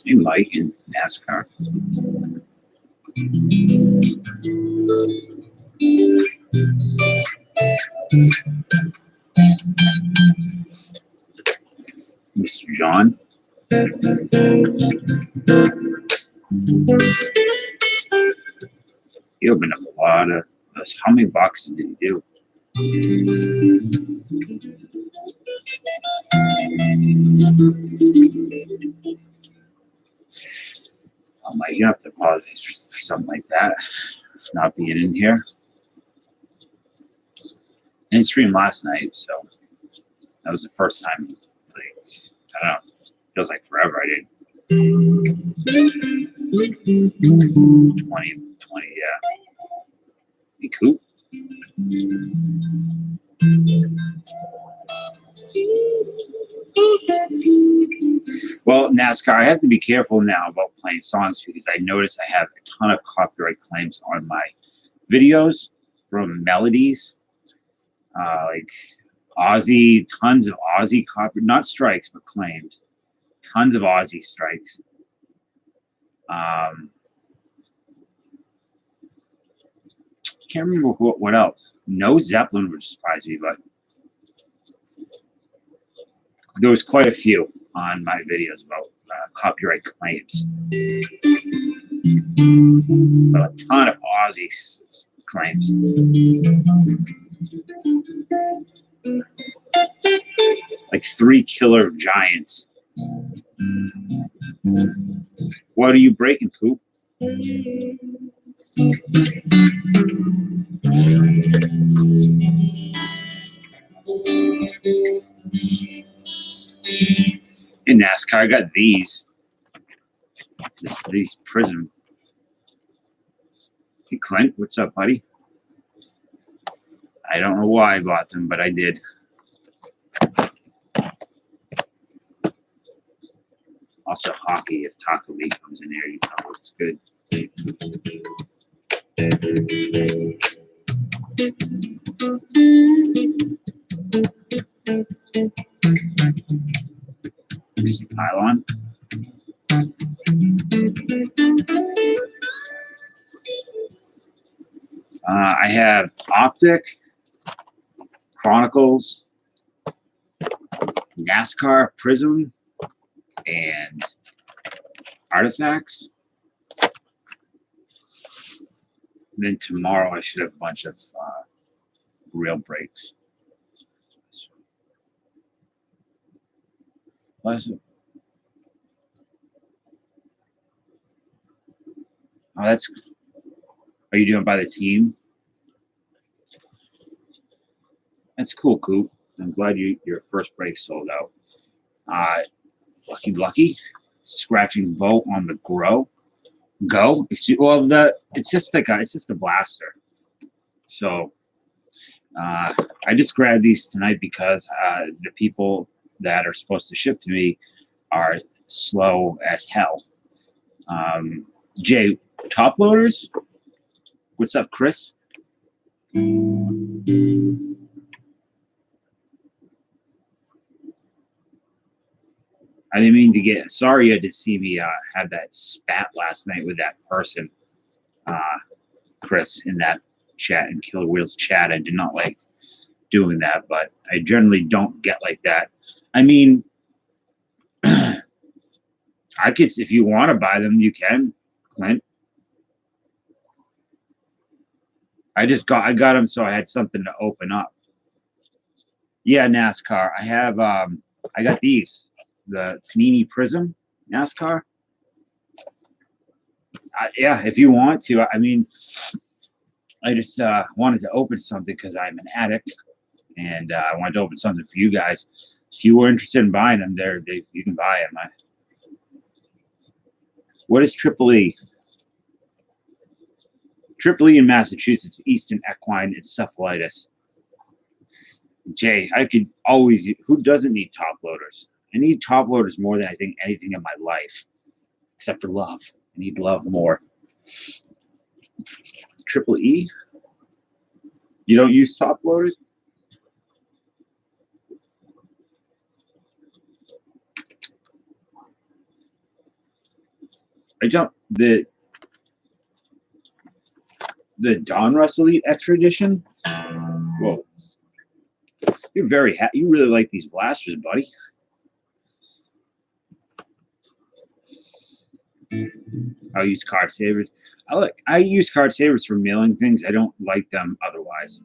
You might in NASCAR. Mr. John. He opened up a lot of those. How many boxes did he do? Oh my, you have to apologize for something like that. For not being in here. And it streamed last night, so that was the first time. Like, I don't know. Feels like forever I did. 20, yeah. Be cool. Well, NASCAR, I have to be careful now about playing songs because I notice I have a ton of copyright claims on my videos from melodies. Like Aussie, tons of Aussie copyright, not strikes, but claims. Tons of Aussie strikes. Can't remember what else. No Zeppelin would surprise me, but there was quite a few on my videos about copyright claims. But a ton of Aussie claims. Like 3 killer giants. What are you breaking, Coop? In NASCAR, I got these. These Prism. Hey, Clint, what's up, buddy? I don't know why I bought them, but I did. Also, hockey. If Taco Lee comes in here, you know it's good. Mr. Pylon. I have Optic, Chronicles, NASCAR Prism, and Artifacts. And then tomorrow I should have a bunch of real breaks. Oh, that's. Are you doing it by the team? That's cool, Coop. I'm glad your first break sold out. Lucky, scratching vote on the go. Well, it's just a blaster. So I just grabbed these tonight because the people that are supposed to ship to me are slow as hell. Jay, top loaders? What's up, Chris? I didn't mean to get sorry you had to see me have that spat last night with that person, Chris, in that chat, in Killer Wheels chat. I did not like doing that, but I generally don't get like that. I mean, I could, if you want to buy them, you can, Clint. I got them so I had something to open up. Yeah, NASCAR. I have I got these, the Panini Prism NASCAR. Yeah, if you want to. I mean, I just wanted to open something because I'm an addict, and I wanted to open something for you guys. If you were interested in buying them, you can buy them. What is Triple E? Triple E in Massachusetts, Eastern Equine Encephalitis. Jay, I could always. Who doesn't need top loaders? I need top loaders more than I think anything in my life, except for love. I need love more. Triple E? You don't use top loaders? I don't. The Don Russell Elite Extra Edition? Whoa. You're very happy. You really like these blasters, buddy. I'll use card savers. I use card savers for mailing things. I don't like them otherwise.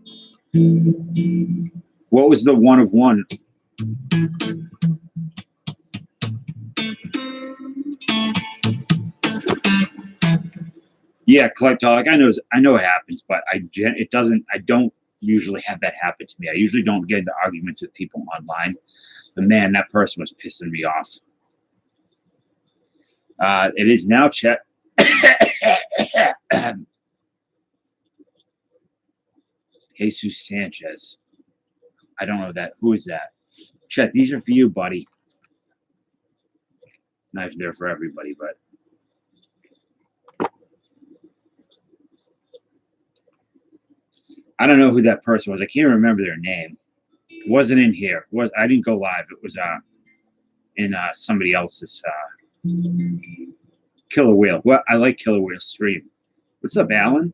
What was the one of one? Yeah, collectaholic. I know it happens, but it doesn't. I don't usually have that happen to me. I usually don't get into arguments with people online. But man, that person was pissing me off. It is now Chet. Jesus Sanchez. I don't know that. Who is that? Chet, these are for you, buddy. Not they're for everybody, but I don't know who that person was. I can't remember their name. It wasn't in here. I didn't go live. It was in somebody else's Killer Whale. Well, I like Killer Whale stream. What's up, Alan?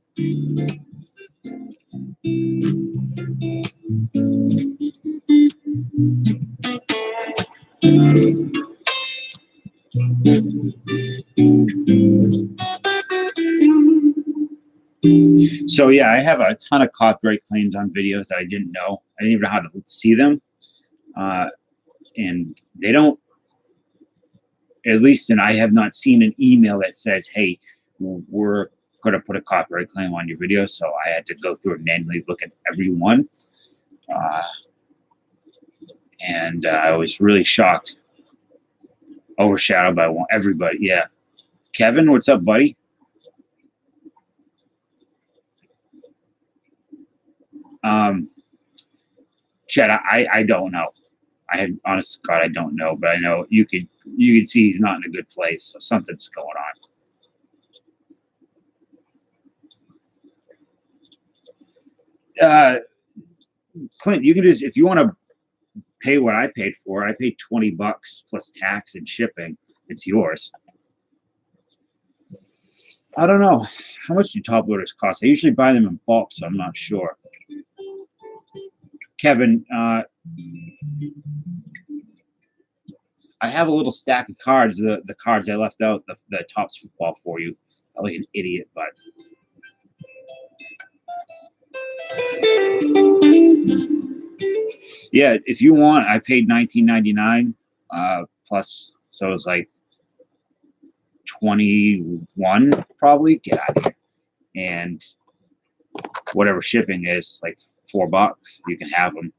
So yeah, I have a ton of copyright claims on videos that I didn't know. I didn't even know how to see them. And they don't, at least, and I have not seen an email that says, hey, we're going to put a copyright claim on your video. So I had to go through and manually look at every one. And I was really shocked. Overshadowed by everybody. Yeah. Kevin, what's up, buddy? Chad, I don't know. Honest to God, I don't know, but I know you could see he's not in a good place, so something's going on. Clint, you can just, if you want to pay what I paid for, I paid $20 plus tax and shipping. It's yours. I don't know. How much do top loaders cost? I usually buy them in bulk, so I'm not sure. Kevin, I have a little stack of cards, the cards I left out, the Topps football for you. I'm like an idiot, but yeah, if you want, I paid $19.99 plus, so it's like 21 probably. Get out of here. And whatever shipping is, like $4, you can have them.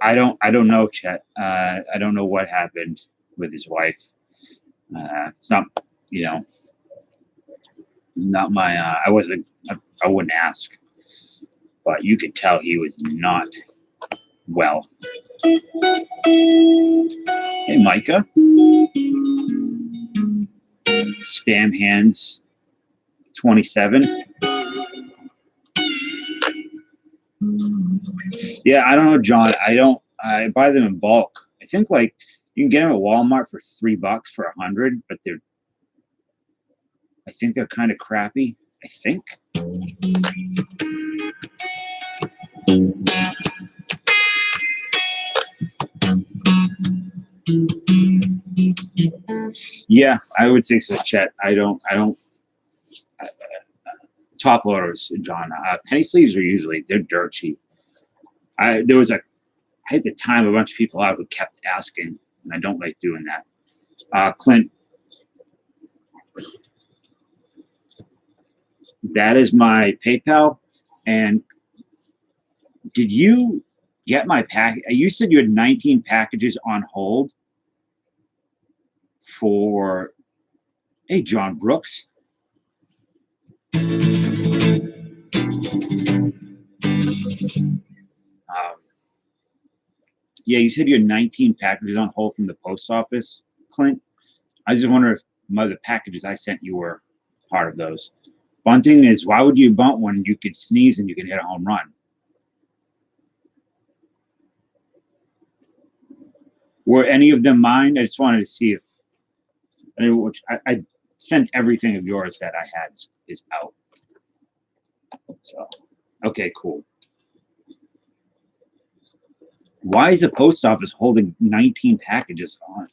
I don't know, Chet. I don't know what happened with his wife. It's not, not my. I wouldn't ask, but you could tell he was not well. Hey, Micah. Spam Hands 27. Yeah, I don't know, John. I buy them in bulk. I think like you can get them at Walmart for $3 for 100, but I think they're kind of crappy. I think. Yeah, I would think so, Chet. I don't. Top loaders, John. Penny sleeves are usually they're dirt cheap. I had to time a bunch of people out who kept asking, and I don't like doing that. Clint, that is my PayPal. And did you get my pack? You said you had 19 packages on hold for, hey, John Brooks. Yeah, you said you had 19 packages on hold from the post office, Clint. I just wonder if the packages I sent you were part of those. Bunting is, why would you bunt when you could sneeze and you can hit a home run? Were any of them mine? I just wanted to see if, I sent everything of yours that I had is out. So, okay, cool. Why is the post office holding 19 packages on?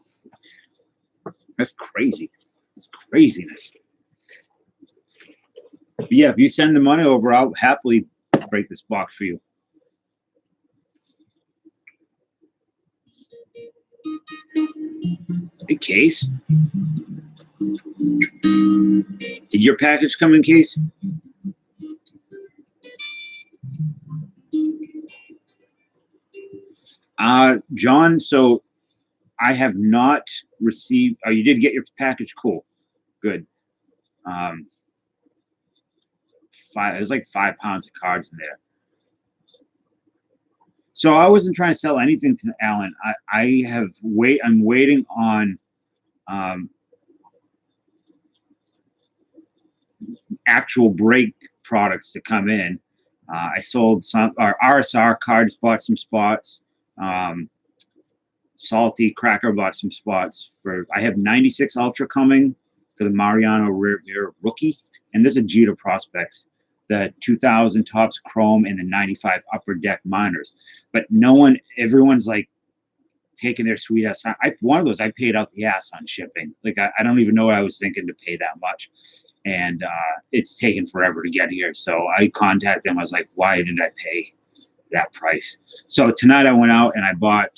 That's crazy. It's craziness. But yeah, if you send the money over, I'll happily break this box for you. Hey, Case. Did your package come in, Case? John, so I have not received. Oh, you did get your package. Cool. Good. There's like 5 pounds of cards in there. So I wasn't trying to sell anything to Alan. I'm waiting on actual break products to come in. I sold some RSR cards, bought some spots. Salty Cracker bought some spots I have 96 Ultra coming for the Mariano Rivera rookie, and there's a Jeter prospects, the 2000 Topps Chrome, and the 95 Upper Deck minors. But everyone's like taking their sweet ass time. One of those I paid out the ass on shipping. Like I don't even know what I was thinking to pay that much, and it's taken forever to get here. So I contacted them. I was like, why did I pay that price? So tonight I went out and I bought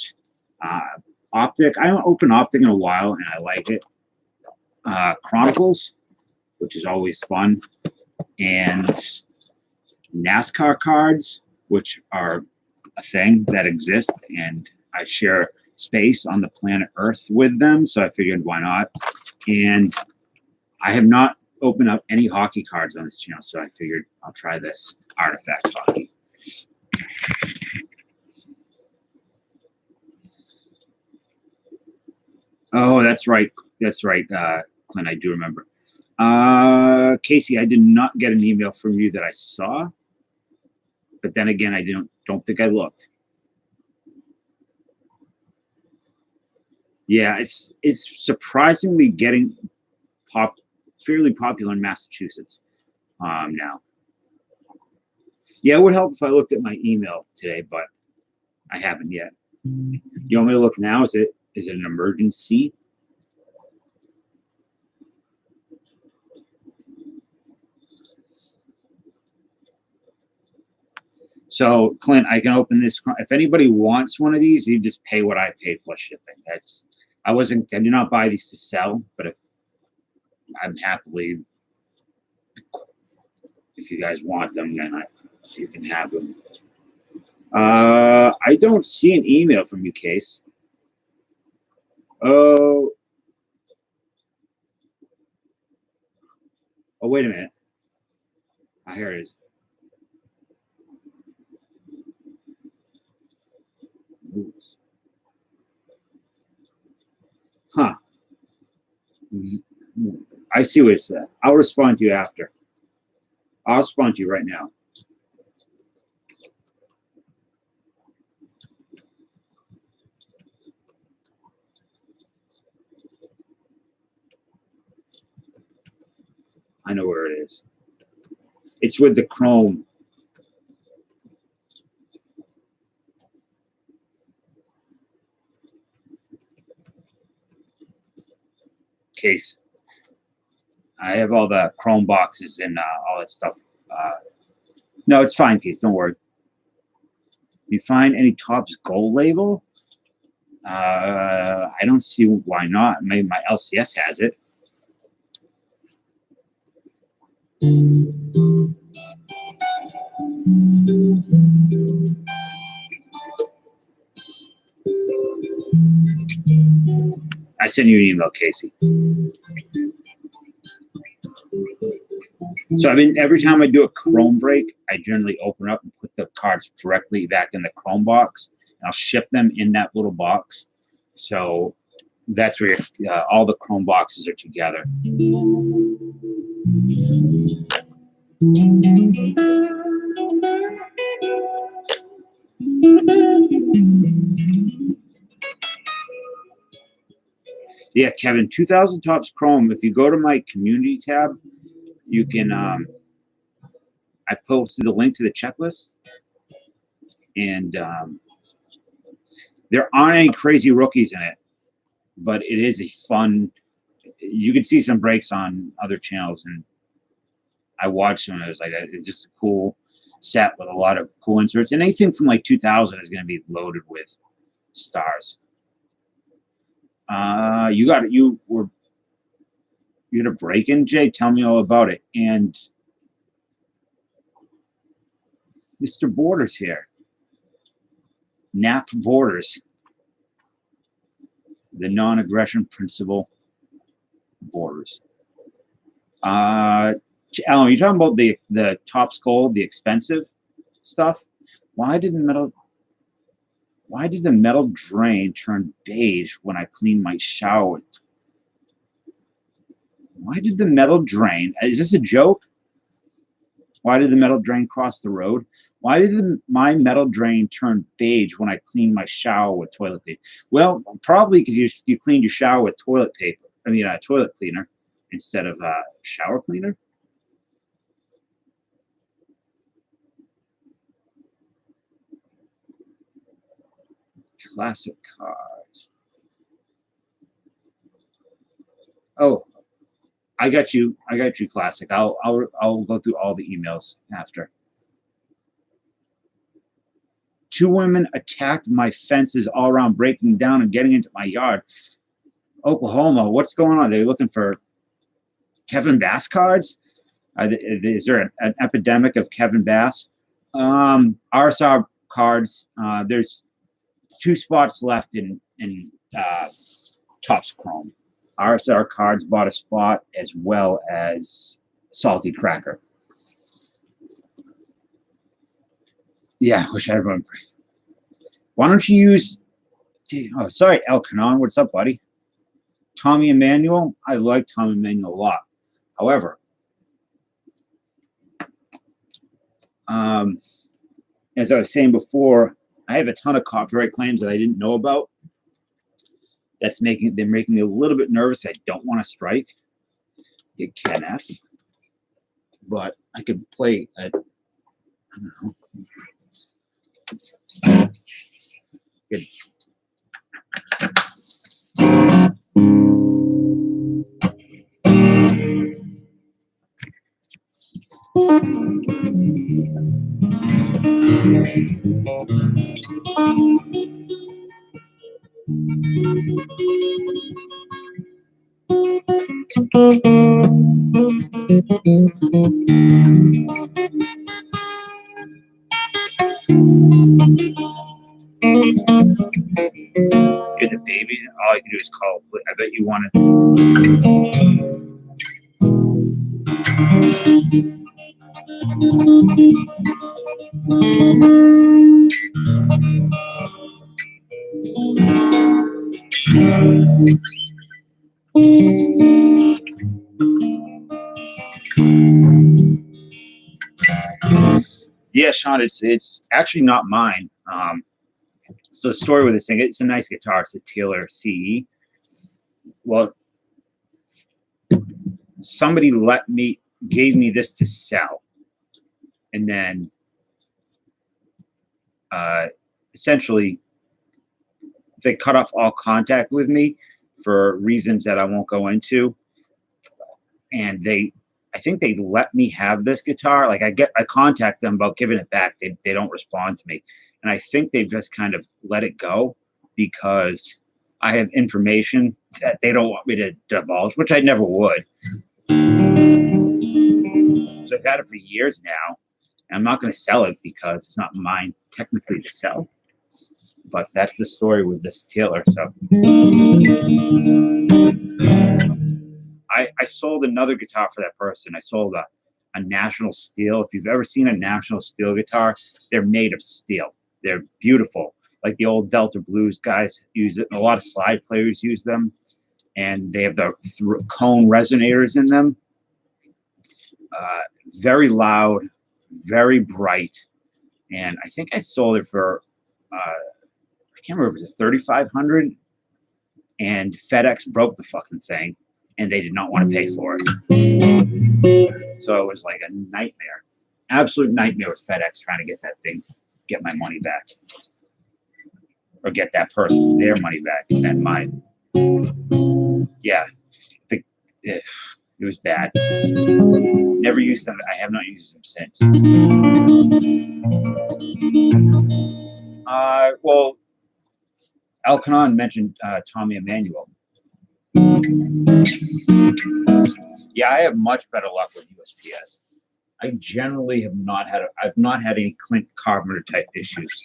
Optic. I haven't opened Optic in a while, and I like it. Chronicles, which is always fun, and NASCAR cards, which are a thing that exists, and I share space on the planet Earth with them, so I figured why not. And I have not opened up any hockey cards on this channel, so I figured I'll try this Artifact Hockey. Oh, that's right. That's right, Clint. I do remember. Casey, I did not get an email from you that I saw, but then again, I don't think I looked. Yeah, it's surprisingly getting fairly popular in Massachusetts now. Yeah, it would help if I looked at my email today, but I haven't yet. You want me to look now? Is it an emergency? So, Clint, I can open this. If anybody wants one of these, you just pay what I paid plus shipping. I do not buy these to sell, but if you guys want them, then you can have them. I don't see an email from you, Case. Oh, wait a minute. Here it is. Huh. I see what it said. I'll respond to you after. I'll respond to you right now. I know where it is. It's with the Chrome. Case. I have all the Chrome boxes and all that stuff. No, it's fine, Case. Don't worry. You find any Topps Gold label? I don't see why not. Maybe my LCS has it. I sent you an email, Casey. So I mean, every time I do a Chrome break, I generally open up and put the cards directly back in the Chrome box. And I'll ship them in that little box. So that's where all the Chrome boxes are together. Yeah, Kevin, 2000 Topps Chrome. If you go to my community tab, you can, I posted the link to the checklist. And there aren't any crazy rookies in it, but it is a fun, you can see some breaks on other channels. And I watched them. And it was like, it's just a cool set with a lot of cool inserts. And anything from like 2000 is going to be loaded with stars. You had a break in, Jay? Tell me all about it. And Mr. Borders here. Nap Borders. The non-aggression principle Borders. Alan, you're talking about the Topps Gold, the expensive stuff? Why did the metal drain turn beige when I cleaned my shower? Why did the metal drain? Is this a joke? Why did the metal drain cross the road? Why did my metal drain turn beige when I cleaned my shower with toilet paper? Well, probably because you cleaned your shower with toilet paper. I mean, toilet cleaner instead of shower cleaner. Classic cards. Oh, I got you, Classic. I'll go through all the emails after. 2 women attacked my fences all around, breaking down and getting into my yard. Oklahoma, what's going on? They're looking for Kevin Bass cards? Is there an epidemic of Kevin Bass? RSR cards. There's 2 spots left in Topps Chrome. RSR cards bought a spot, as well as Salty Cracker. Yeah, wish I remember. Why don't you use? Oh, sorry, El Canon. What's up, buddy? Tommy Emmanuel. I like Tommy Emmanuel a lot. However, as I was saying before, I have a ton of copyright claims that I didn't know about. They're making me a little bit nervous. I don't want to strike. Get Ken F. But I could play at, I don't know. Good. You're the baby. All you can do is call. I bet you want to. Yeah, Sean, it's actually not mine. So the story with this thing, it's a nice guitar. It's a Taylor CE. Well, somebody gave me this to sell, and then essentially they cut off all contact with me for reasons that I won't go into. And I think they let me have this guitar. Like I contact them about giving it back. They don't respond to me. And I think they've just kind of let it go because I have information that they don't want me to divulge, which I never would. So I've had it for years now. And I'm not going to sell it because it's not mine technically to sell. But that's the story with this Taylor. So I sold another guitar for that person. I sold a National Steel. If you've ever seen a National Steel guitar, they're made of steel. They're beautiful. Like the old Delta Blues guys use it. A lot of slide players use them. And they have the cone resonators in them. Very loud, very bright. And I think I sold it for, I can't remember, was it $3,500? And FedEx broke the fucking thing. And they did not want to pay for it. So it was like a nightmare. Absolute nightmare with FedEx trying to get that thing, get my money back. Or get that person their money back and mine. Yeah. It was bad. Never used them. I have not used them since. Well, Elkanon mentioned Tommy Emmanuel. Yeah, I have much better luck with USPS. I generally have not had I've not had any Clint Carpenter type issues.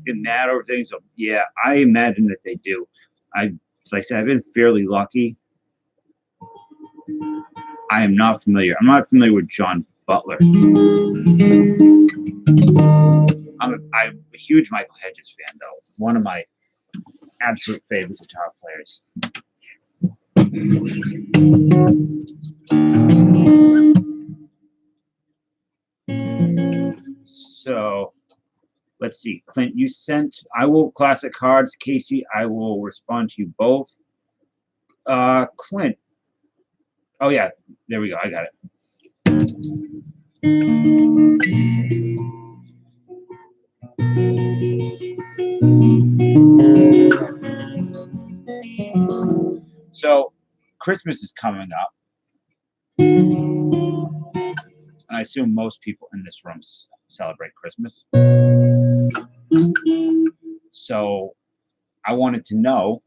In that or things, so yeah, I imagine that they do. Like I said, I've been fairly lucky. I am not familiar. I'm not familiar with John Butler. I'm a huge Michael Hedges fan, though. One of my absolute favorite guitar players. So let's see, Clint, you sent. I will classic cards, Casey. I will respond to you both. Clint. Oh yeah, there we go. I got it. So Christmas is coming up. And I assume most people in this room celebrate Christmas. So I wanted to know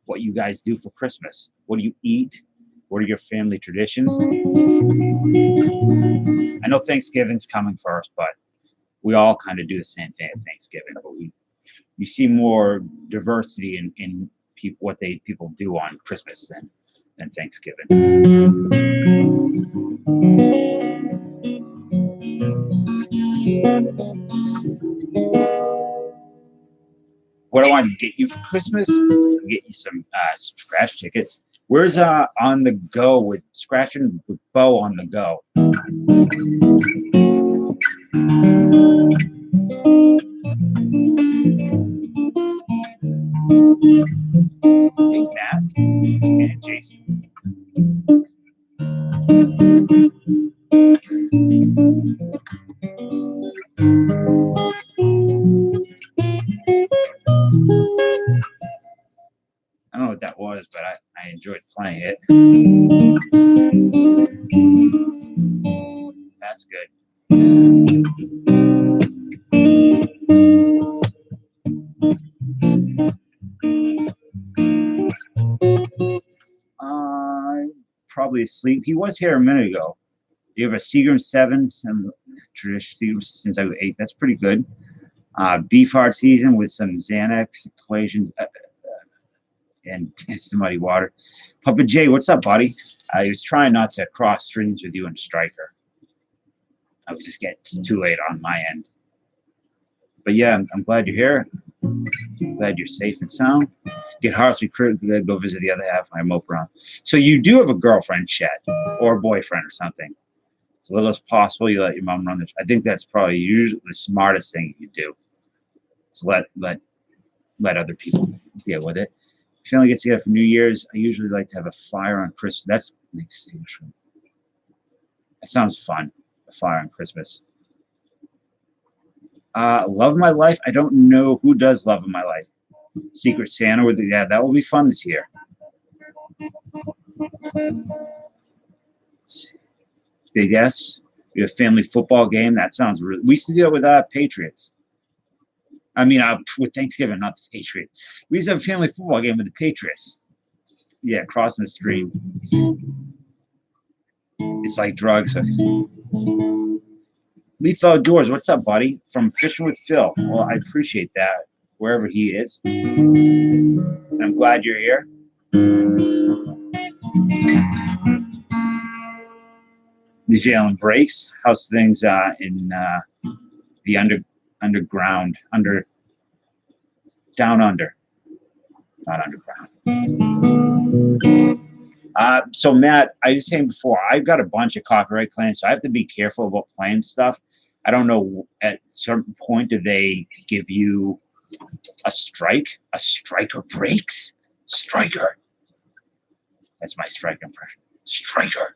what you guys do for Christmas. What do you eat? What are your family traditions? I know Thanksgiving's coming first, but we all kind of do the same thing at Thanksgiving. But you see more diversity in people, what people do on Christmas than Thanksgiving. What I want to get you for Christmas, get you some scratch tickets. Where's On the Go with Scratching with Bo on the Go? Hey, Matt and Jason. what that was, but I enjoyed playing it. That's good. Probably asleep. He was here a minute ago. You have a Seagram 7, some traditional Seagram since I was 8. That's pretty good. Beef hard season with some Xanax equations and some muddy water. Papa J, what's up, buddy? I was trying not to cross streams with you and Striker. I was just getting too late on my end. But yeah, I'm glad you're here. Glad you're safe and sound. Get Harsley Crib, go visit the other half of my mope around. So you do have a girlfriend, Chet, or a boyfriend or something. As little as possible, you let your mom run the. I think that's probably usually the smartest thing you do. Is let other people deal with it. Family gets together for New Year's. I usually like to have a fire on Christmas. That sounds fun. A fire on Christmas. Love of My Life. I don't know who does Love of My Life. Secret Santa with the, yeah, that will be fun this year. Big S. We have a family football game. That sounds really. We used to do it with Patriots. I mean, with Thanksgiving, not the Patriots. We used to have a family football game with the Patriots. Yeah, crossing the street. It's like drugs. Leaf Outdoors, what's up, buddy? From Fishing with Phil. Well, I appreciate that, wherever he is. I'm glad you're here. New Zealand breaks. How's things in the underground, down under, not underground. So Matt, I was saying before, I've got a bunch of copyright claims, so I have to be careful about playing stuff. I don't know, at a certain point, do they give you a strike? A striker breaks? Striker. That's my strike impression. Striker.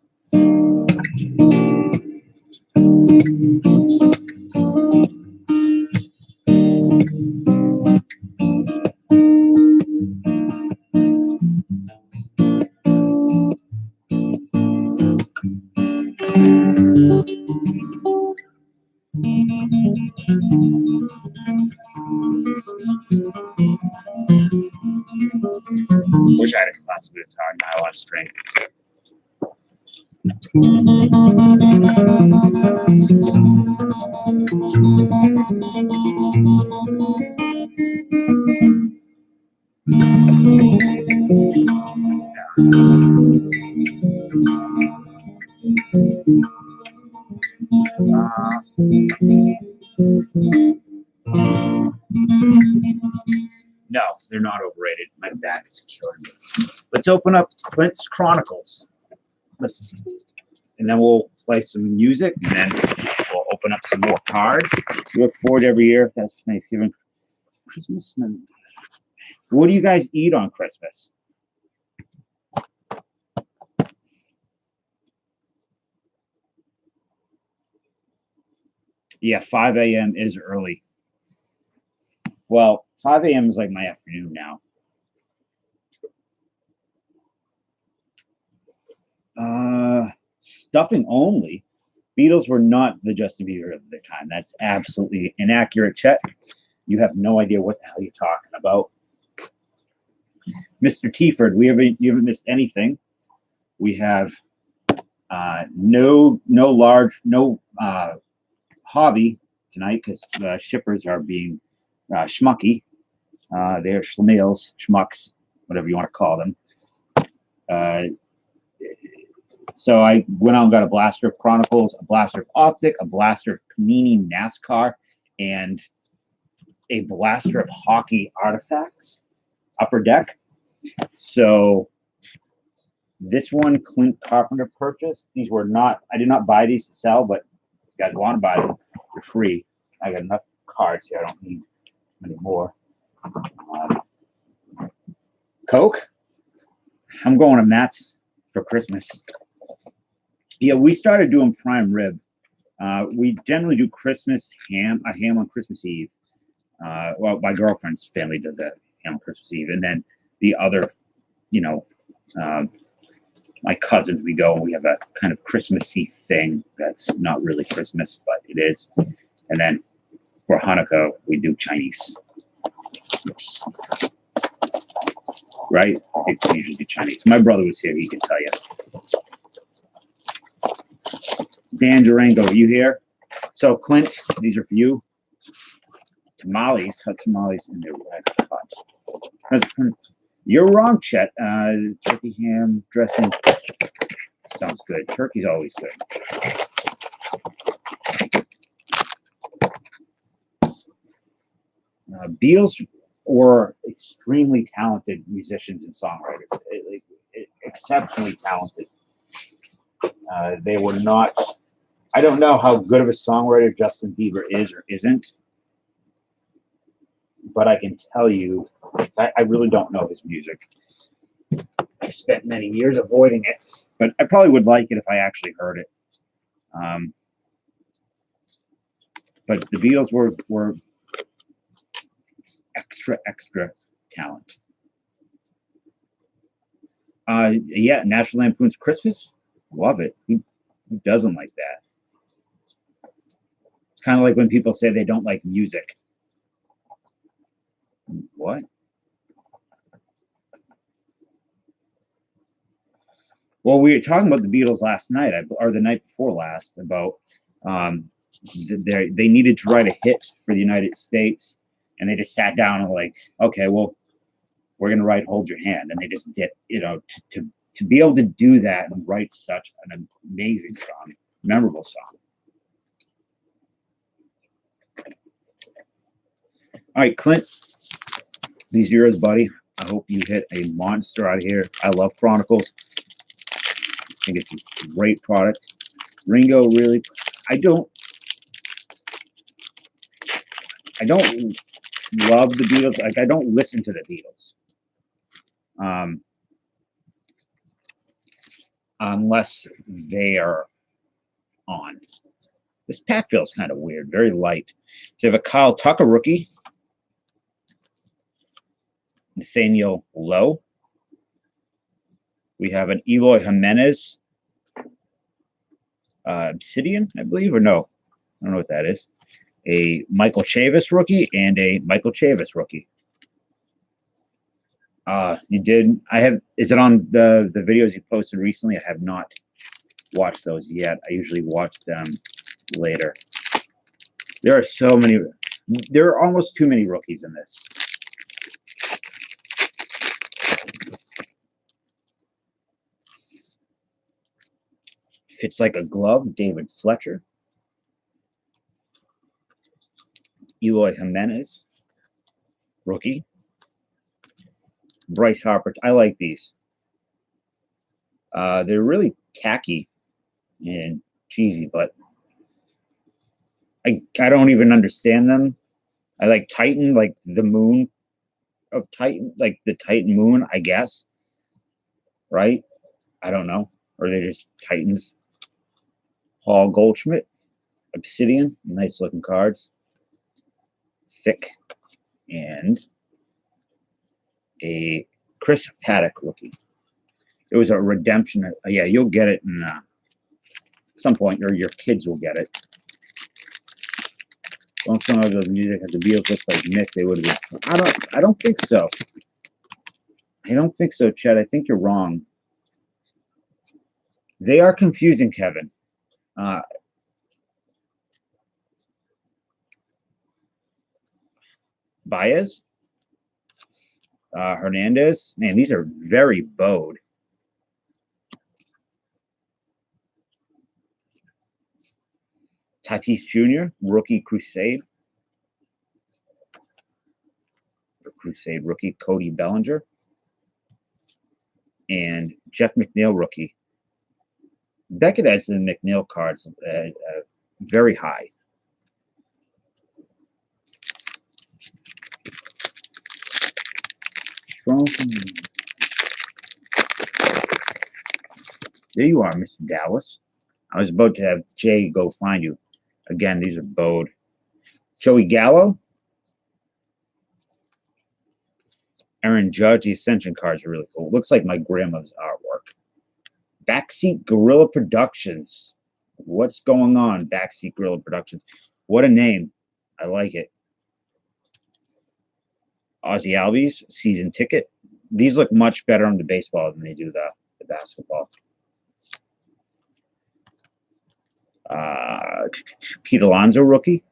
Wish I had a classical guitar, not a lot of string. No, they're not overrated. My back is killing me. Let's open up Clint's Chronicles. And then we'll play some music, and then we'll open up some more cards. We look forward every year. That's Thanksgiving. Christmas. What do you guys eat on Christmas? Yeah, 5 a.m. is early. Well, 5 a.m. is like my afternoon now. Stuffing only. Beatles were not the Justin Bieber of their time. That's absolutely inaccurate, Chet. You have no idea what the hell you're talking about. Mr. Tieford, you haven't missed anything. We have no hobby tonight because the shippers are being schmucky. They're schlemiels, schmucks, whatever you want to call them. So I went out and got a blaster of Chronicles, a blaster of Optic, a blaster of Panini NASCAR, and a blaster of Hockey Artifacts, Upper Deck. So this one Clint Carpenter purchased. These were not, I did not buy these to sell, but if you guys want to buy them, they're free. I got enough cards here. I don't need any more. Coke. I'm going to Matt's for Christmas. Yeah, we started doing prime rib. We generally do Christmas ham, a ham on Christmas Eve. Well, my girlfriend's family does that ham on Christmas Eve, and then the other you know, my cousins, we go and we have a kind of Christmassy thing that's not really Christmas, but it is. And then for Hanukkah, we do Chinese. Right? I think we usually do Chinese. My brother was here, he can tell you. Dan Durango, are you here? So, Clint, these are for you. Tamales, hot tamales in their red hot. You're wrong, Chet. Turkey ham dressing sounds good. Turkey's always good. Beatles were extremely talented musicians and songwriters, exceptionally talented. They were not. I don't know how good of a songwriter Justin Bieber is or isn't, but I can tell you, I really don't know his music. I've spent many years avoiding it, but I probably would like it if I actually heard it. But the Beatles were extra talent. Yeah, National Lampoon's Christmas, love it. Who doesn't like that? It's kind of like when people say they don't like music. What? Well, we were talking about the Beatles last night, or the night before last, about they needed to write a hit for the United States, and they just sat down and like, okay, well, we're going to write Hold Your Hand. And they just did, to be able to do that and write such an amazing song, memorable song. All right, Clint, these are yours, buddy. I hope you hit a monster out of here. I love Chronicles. I think it's a great product. Ringo, really, I don't love the Beatles. Like, I don't listen to the Beatles. Unless they are on. This pack feels kind of weird, very light. So you have a Kyle Tucker rookie. Nathaniel Lowe. We have an Eloy Jimenez Obsidian, I believe, or no? I don't know what that is. A Michael Chavis rookie and a Michael Chavis rookie. You did. Is it on the videos you posted recently? I have not watched those yet. I usually watch them later. There are so many. There are almost too many rookies in this. Fits like a glove. David Fletcher. Eloy Jimenez. Rookie. Bryce Harper. I like these. They're really tacky and cheesy, but I don't even understand them. I like Titan, like the moon of Titan, like the Titan moon, I guess. Right? I don't know. Or they're just Titans. Paul Goldschmidt. Obsidian. Nice looking cards. Thick. And a Chris Paddock rookie. It was a redemption. Yeah, you'll get it in some point, or your kids will get it. Don't some of the music has the Beatles look like Nick, they would have been. I don't think so. I don't think so, Chet. I think you're wrong. They are confusing, Kevin. Baez, Hernandez. Man, these are very bowed. Tatis Jr., rookie Crusade. Crusade rookie Cody Bellinger. And Jeff McNeil rookie. Beckett has the McNeil cards very high. Strong. There you are, Mr. Dallas. I was about to have Jay go find you. Again, these are bowed. Joey Gallo. Aaron Judge, the Ascension cards are really cool. Looks like my grandma's artwork. Backseat Gorilla Productions. What's going on, Backseat Gorilla Productions? What a name. I like it. Ozzy Albies, season ticket. These look much better on the baseball than they do the basketball. Pete Alonso rookie.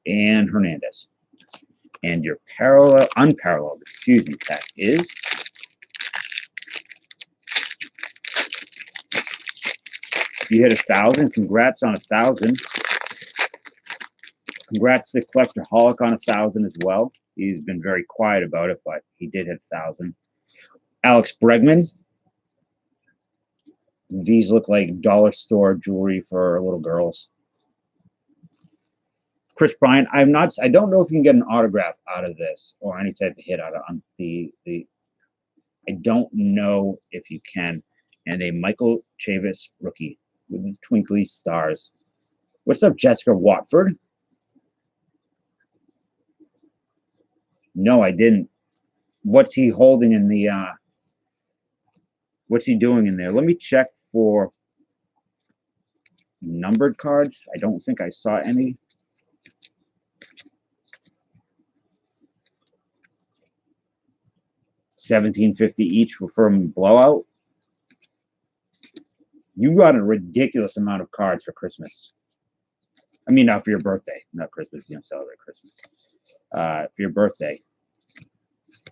And Hernandez. And your unparalleled, excuse me, pack is you hit 1,000. Congrats on 1,000. Congrats to Collector Holic on 1,000 as well. He's been very quiet about it, but he did hit 1,000. Alex Bregman. These look like dollar store jewelry for little girls. Chris Bryant. I don't know if you can get an autograph out of this or any type of hit out of the. I don't know if you can. And a Michael Chavis rookie with the twinkly stars. What's up, Jessica Watford? No, I didn't. What's he holding in the what's he doing in there? Let me check for numbered cards. I don't think I saw any. $17.50 each from Blowout. You got a ridiculous amount of cards for Christmas. I mean, not for your birthday, not Christmas. You don't celebrate Christmas. For your birthday.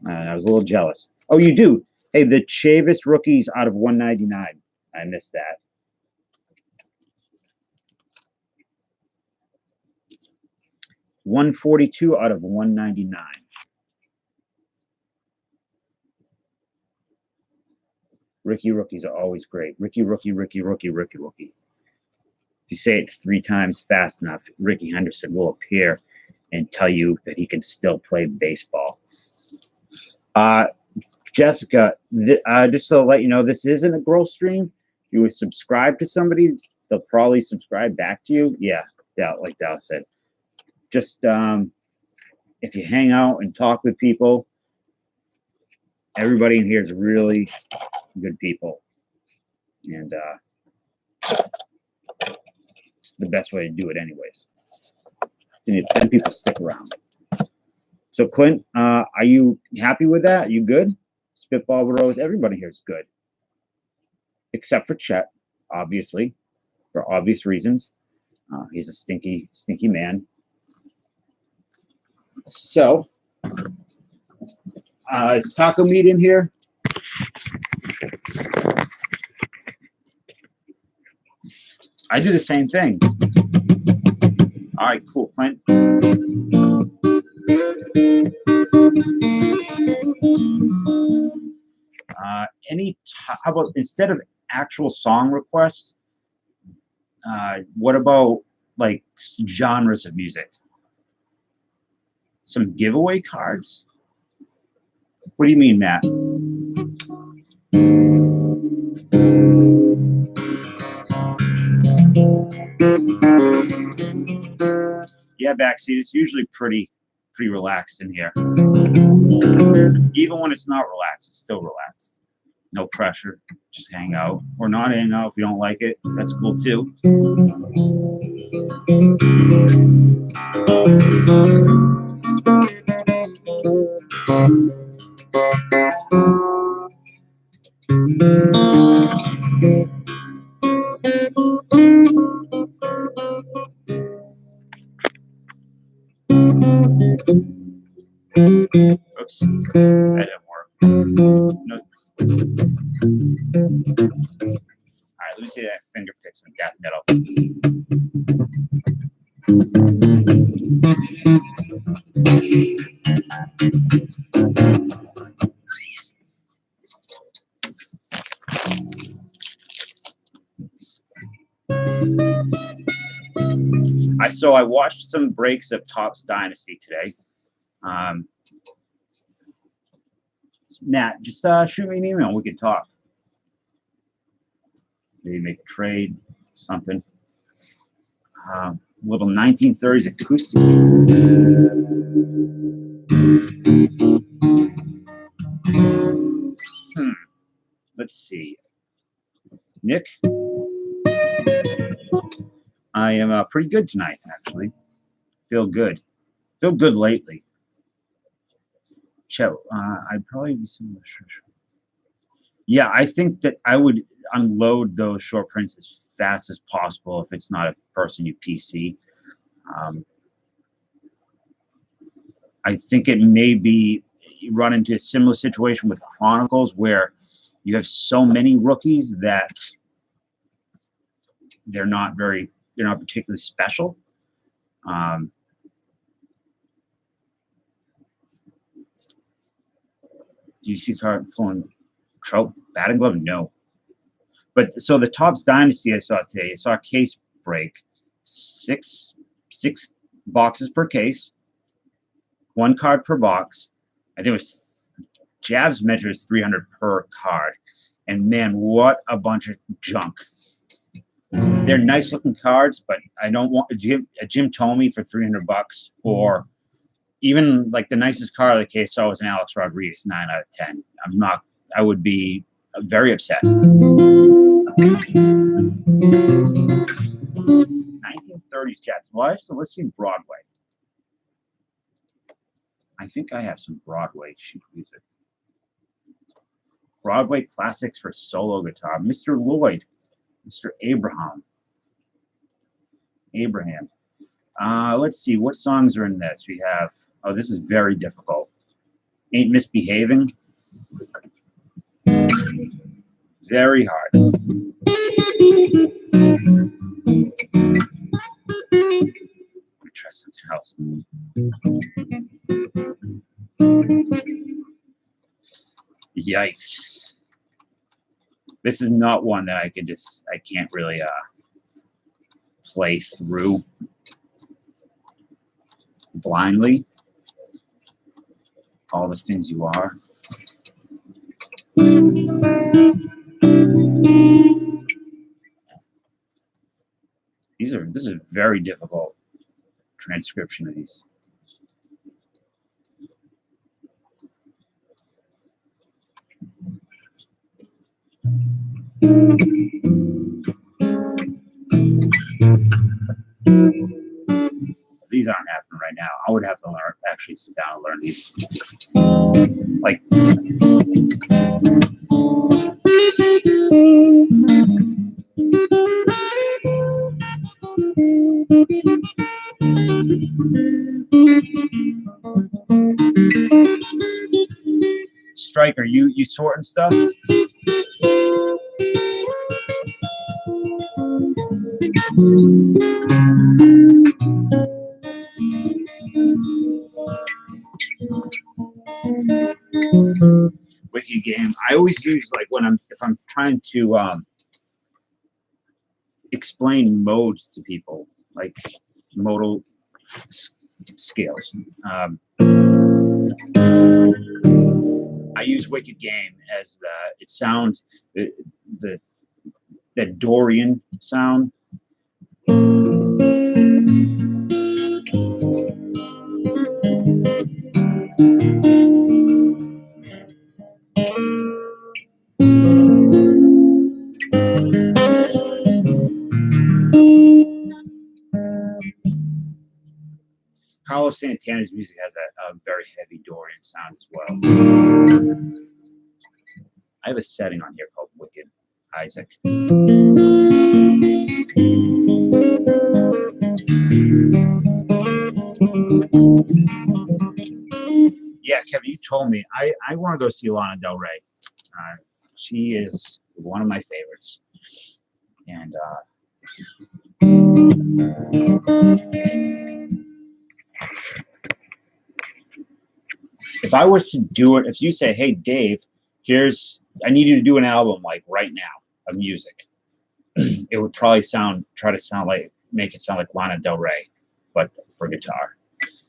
I was a little jealous. Oh, you do. Hey, the Chavis rookies out of 199. I missed that. $142 out of 199. Ricky rookies are always great. Ricky, rookie, Ricky, rookie, Ricky, rookie. If you say it 3 times fast enough, Ricky Henderson will appear and tell you that he can still play baseball. Jessica, just to let you know, this isn't a girl stream. If you would subscribe to somebody, they'll probably subscribe back to you. Yeah, like Dal said. Just if you hang out and talk with people, everybody in here is really good people. And it's the best way to do it anyways. And people stick around. So, Clint, are you happy with that? Are you good? Spitball Rose, everybody here is good. Except for Chet, obviously, for obvious reasons. He's a stinky, stinky man. So, is Taco Meat in here? I do the same thing. All right, cool, Clint. How about instead of actual song requests, what about like genres of music? Some giveaway cards? What do you mean, Matt? Yeah, backseat. It's usually pretty relaxed in here. Even when it's not relaxed, it's still relaxed. No pressure. Just hang out or not hang out if you don't like it. That's cool too. Oops, that didn't work. No. All right, let me see that finger pick some death metal. I watched some breaks of Topps Dynasty today. Matt, just shoot me an email. We can talk. Maybe make a trade, something. Little 1930s acoustic. Let's see. Nick, I am pretty good tonight, actually. Feel good. Feel good lately. I'd probably be similar. Yeah, I think that I would unload those short prints as fast as possible if it's not a person you PC. I think it may be you run into a similar situation with Chronicles where you have so many rookies that they're not particularly special. Do you see card pulling Trout batting glove? No. But so the Topps Dynasty I saw today, I saw a case break, six boxes per case, one card per box. I think it was Jabs measures 300 per card. And man, what a bunch of junk. They're nice looking cards, but I don't want a Jim Thome for $300 or even like the nicest card of the case I saw was an Alex Rodriguez 9 out of 10. I would be very upset. 1930s Jets. Well, I have to let's see Broadway. I think I have some Broadway sheet music. Broadway classics for solo guitar. Mr. Lloyd, Mr. Abraham. Let's see what songs are in this. We have. Oh, this is very difficult. Ain't Misbehaving. Very hard. Let me try something else. Yikes. This is not one that I can't really play through blindly. All the Things You Are. This is very difficult transcription of these. These aren't happening right now. I would have to actually sit down and learn these. Like Striker, you sorting stuff? Wiki game. I always use like if I'm trying to explain modes to people, like modal scales. I use Wicked Game as it sounds the Dorian sound. Carlos Santana's music has a very heavy Dorian sound as well. I have a setting on here called Wicked Isaac. Yeah, Kevin, you told me. I want to go see Lana Del Rey. She is one of my favorites. And if I was to do it, if you say, hey, Dave, I need you to do an album like right now of music, it would probably make it sound like Lana Del Rey, but for guitar.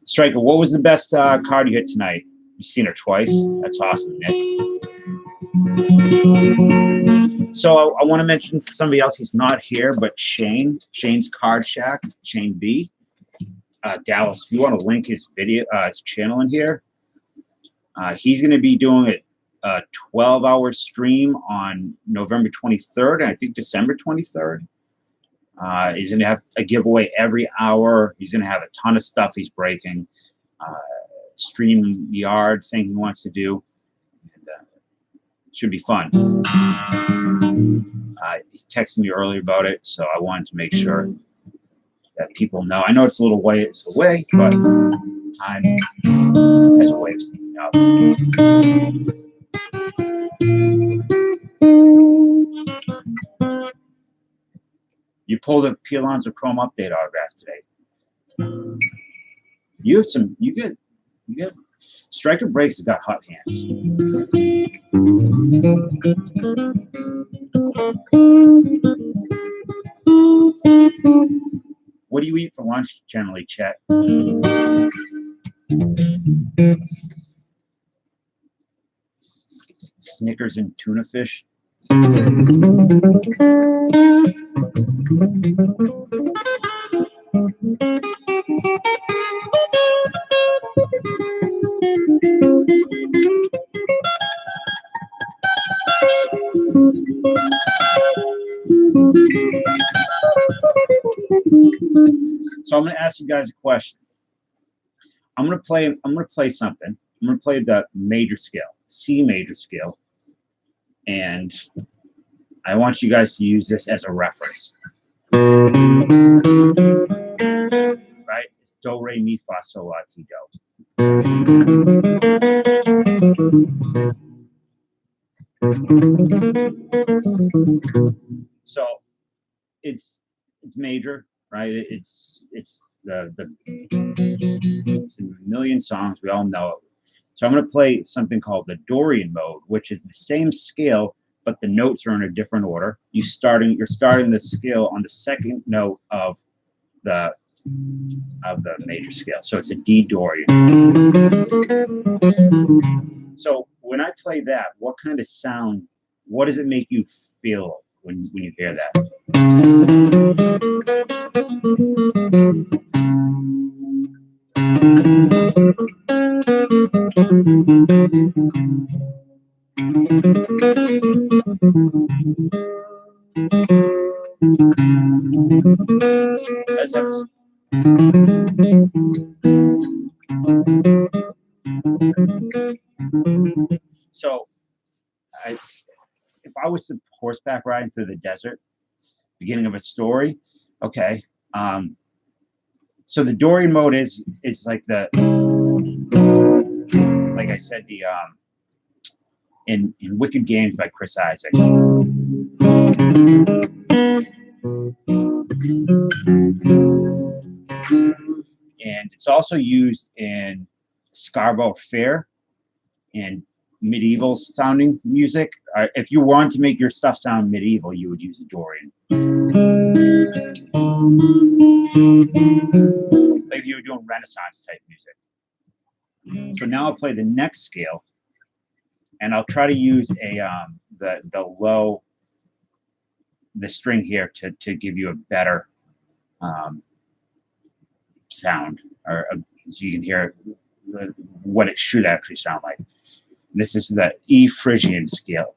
Striker, what was the best card you hit tonight? You've seen her twice. That's awesome, Nick. So I want to mention somebody else who's not here, but Shane's Card Shack, Shane B. Dallas, if you want to link his video, his channel in here, He's going to be doing a 12-hour stream on November 23rd, and I think December 23rd. He's going to have a giveaway every hour. He's going to have a ton of stuff he's breaking. Stream yard thing he wants to do. And, should be fun. He texted me earlier about it, so I wanted to make sure that people know. I know it's a little ways away, but time has a way of sneaking up. You pulled a Alonzo Chrome update autograph today. You have some. You get. Striker Breaks has got hot hands. What do you eat for lunch generally, Chet? Snickers and tuna fish. So I'm going to ask you guys a question. I'm going to play something. I'm going to play the major scale, C major scale, and I want you guys to use this as a reference. Right? It's do, re, mi, fa, sol, la, ti, do. So it's major, right? It's in a million songs. We all know it. So I'm going to play something called the Dorian mode, which is the same scale, but the notes are in a different order. You're starting the scale on the second note of the major scale. So it's a D Dorian. So when I play that, what kind of sound? What does it make you feel when you hear that? So, if I was to horseback riding through the desert, beginning of a story, okay. So the Dorian mode is like like I said, the in Wicked Games by Chris Isaac. And it's also used in Scarborough Fair and medieval sounding music. If you want to make your stuff sound medieval, you would use a Dorian. Like if you were doing Renaissance type music. So now I'll play the next scale, and I'll try to use the string here to give you a better sound, or so you can hear what it should actually sound like. This is the E Phrygian scale.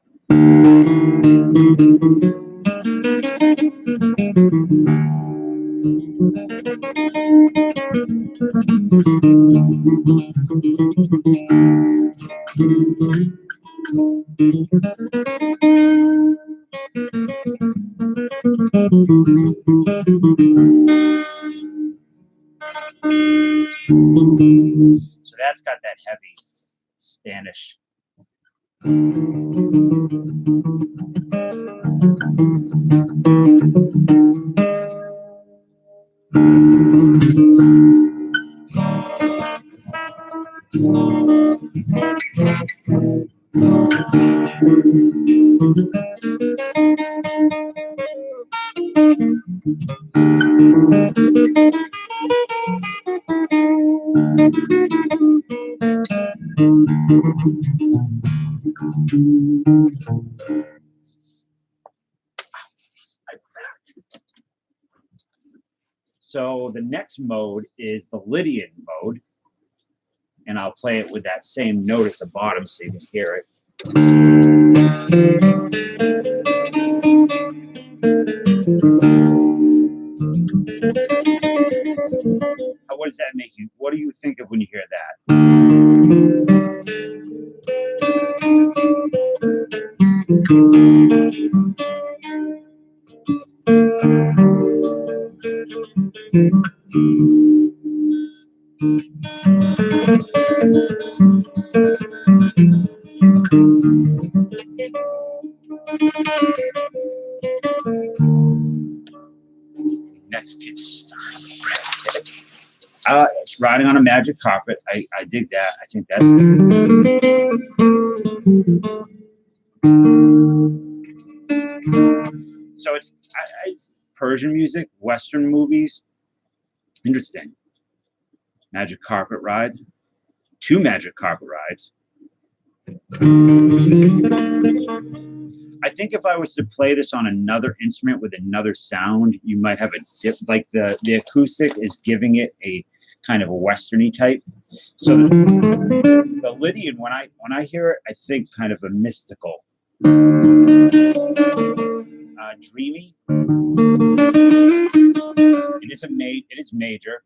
So that's got that heavy Spanish. So the next mode is the Lydian mode. and I'll play it with that same note at the bottom so you can hear it. What does that make you? What do you think of when you hear that? Next kid starting. Riding on a magic carpet. I dig that. I think that's. So it's Persian music, Western movies. Interesting. Magic carpet ride. 2 magic carpet rides. I think if I was to play this on another instrument with another sound, you might have a dip. Like the acoustic is giving it a kind of a westerny type. So the Lydian, when I hear it, I think kind of a mystical, dreamy. It is major.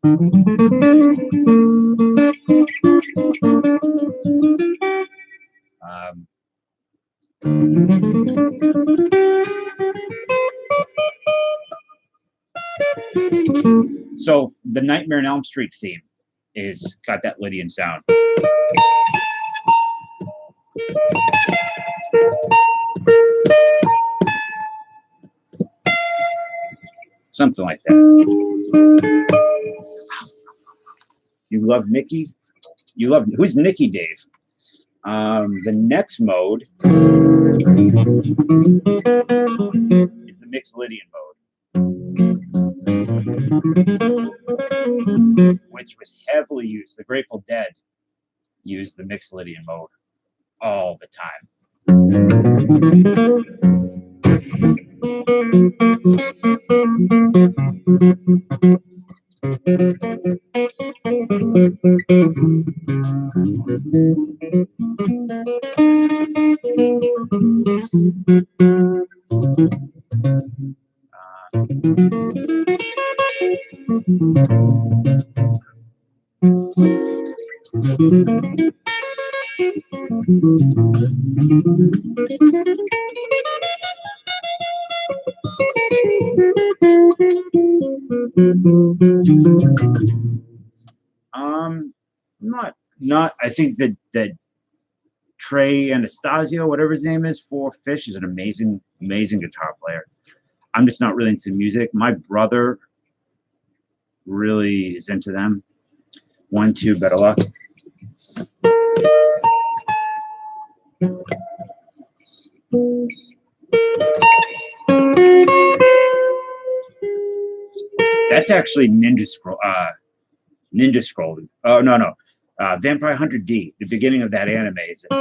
So the Nightmare on Elm Street theme is got that Lydian sound. Something like that. You love Nikki? You love who's Nikki Dave? The next mode is the mixed Lydian mode, which was heavily used. The Grateful Dead used the mixed Lydian mode all the time. Not. I think that Trey Anastasio, whatever his name is, for Fish, is an amazing guitar player. I'm just not really into music. My brother really is into them. 1, 2, better luck. That's actually Ninja Scroll. Oh no. Vampire Hunter D. The beginning of that anime is. All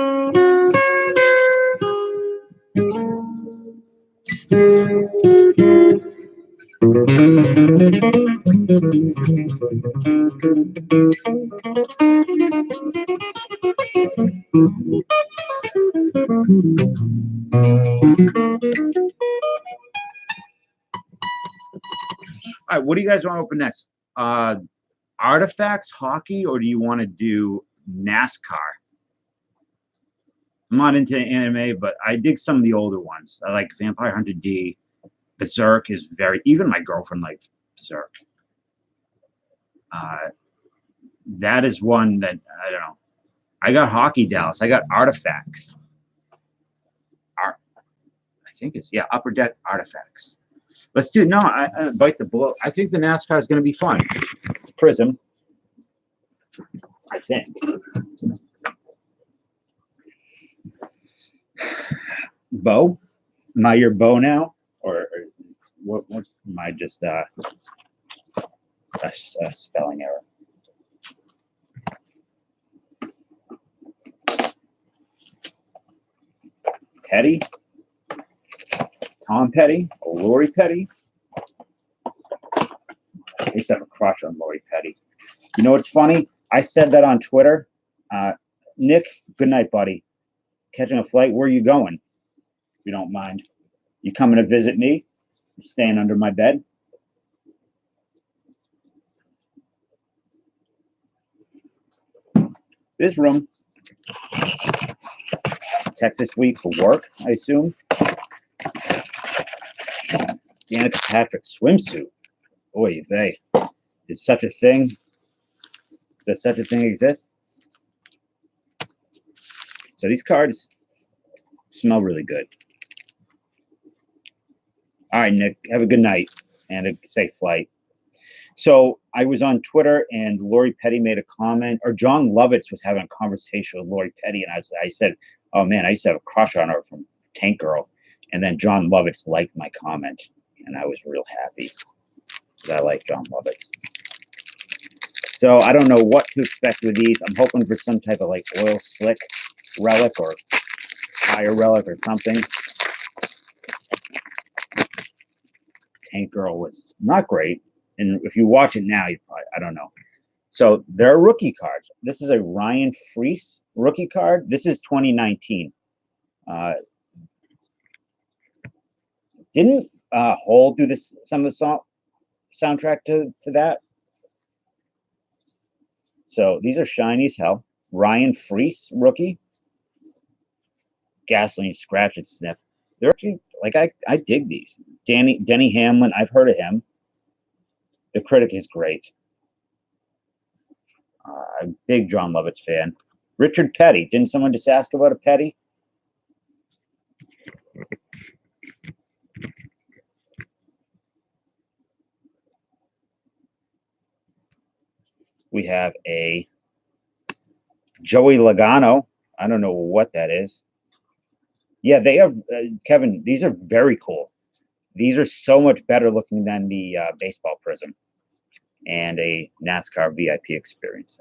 right, what do you guys want to open next? Artifacts, hockey, or do you want to do NASCAR? I'm not into anime, but I dig some of the older ones. I like Vampire Hunter D. Berserk is even my girlfriend likes Berserk. That is one that, I don't know. I got Hockey Dallas. I got Artifacts. I think it's, Upper Deck Artifacts. Let's do, no, I bite the bullet. I think the NASCAR is going to be fun. It's Prism. I think. Bo? Am I your Bo now? Or what am I just a spelling error? Petty? Tom Petty? Or Lori Petty? I used to have a crush on Lori Petty. You know what's funny? I said that on Twitter, Nick, good night, buddy. Catching a flight. Where are you going? If you don't mind. You coming to visit me? Staying under my bed? This room, Texas week for work, I assume. Danica Patrick swimsuit. Oy vey. Is such a thing? Does such a thing exist? So these cards smell really good. All right, Nick, have a good night and a safe flight. So I was on Twitter and Lori Petty made a comment, or John Lovitz was having a conversation with Lori Petty, and I said, oh man, I used to have a crush on her from Tank Girl. And then John Lovitz liked my comment, and I was real happy because I like John Lovitz. So I don't know what to expect with these. I'm hoping for some type of like oil slick relic or fire relic or something. Tank Girl was not great. And if you watch it now, you probably, I don't know. So there are rookie cards. This is a Ryan Freese rookie card. This is 2019. Didn't Hole do this some of the soundtrack to that? So these are shiny as hell. Ryan Freese rookie. Gasoline Scratch and Sniff. They're actually like I dig these. Denny Hamlin, I've heard of him. The Critic is great. Big John Lovitz fan. Richard Petty. Didn't someone just ask about a Petty? We have a Joey Logano. I don't know what that is. Yeah, they have, Kevin, these are very cool. These are so much better looking than the baseball prism and a NASCAR VIP experience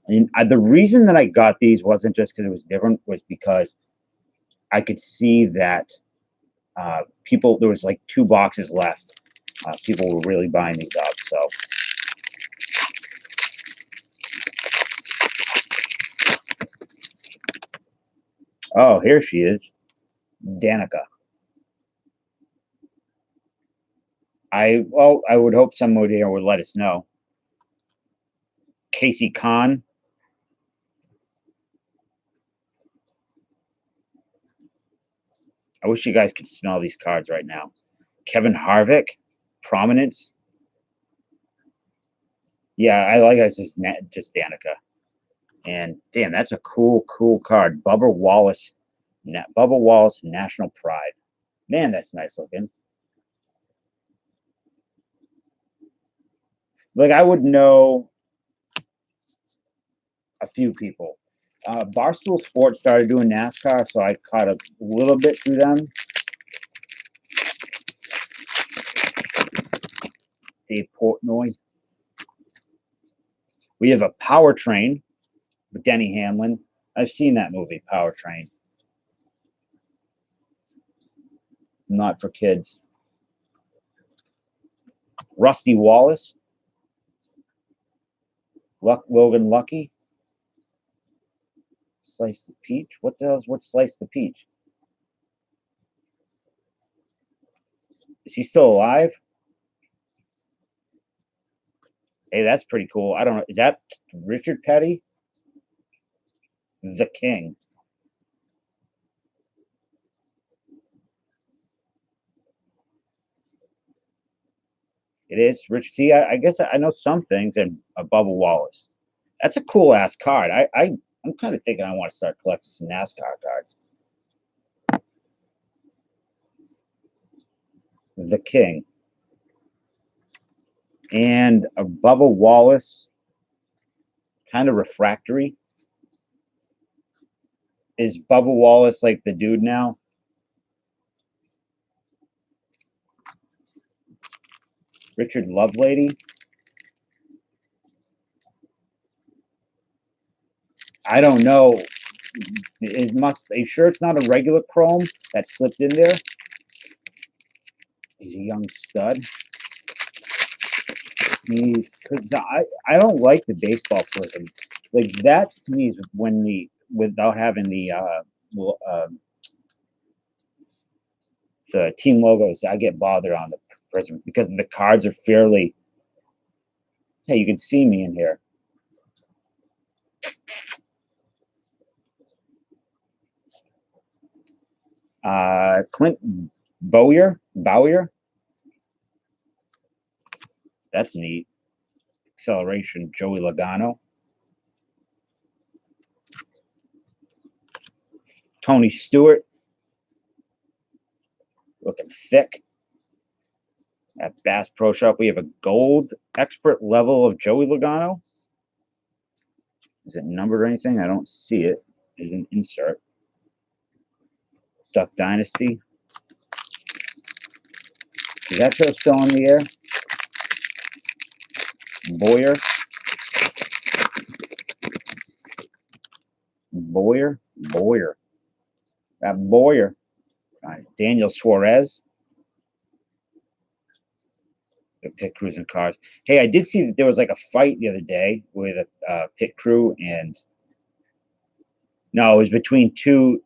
thing. And the reason that I got these wasn't just because it was different, was because I could see that people, there was like 2 boxes left. People were really buying these up. So oh, here she is, Danica. I would hope someone here would let us know. Casey Kahn. I wish you guys could smell these cards right now. Kevin Harvick, Prominence. Yeah, I like it. Just Danica. And damn, that's a cool card. Bubba Wallace, National Pride. Man, that's nice looking. Like I would know a few people. Barstool Sports started doing NASCAR, so I caught a little bit through them. Dave Portnoy. We have a Powertrain with Denny Hamlin. I've seen that movie, Powertrain. Not for kids. Rusty Wallace. Logan Lucky. Slice the Peach. What the hell's what's Slice the Peach? Is he still alive? Hey, that's pretty cool. I don't know. Is that Richard Petty? The King. It is Rich. See, I guess I know some things, and Bubba Wallace. That's a cool ass card. I'm kind of thinking I want to start collecting some NASCAR cards. The King. And a Bubba Wallace, kind of refractory. Is Bubba Wallace like the dude now? Richard Lovelady. I don't know. It must. Are you sure it's not a regular chrome that slipped in there? He's a young stud. I don't like the baseball prism. Like that to me is when without having the team logos, I get bothered on the Prism because the cards are fairly. Hey, you can see me in here. Clint Bowyer. That's neat. Acceleration, Joey Logano. Tony Stewart. Looking thick. At Bass Pro Shop, we have a gold expert level of Joey Logano. Is it numbered or anything? I don't see it. There's an insert. Duck Dynasty. Is that show still on the air? Boyer. That Boyer. Daniel Suarez. The pit crews and cars. Hey, I did see that there was like a fight the other day with a pit crew and no, it was between two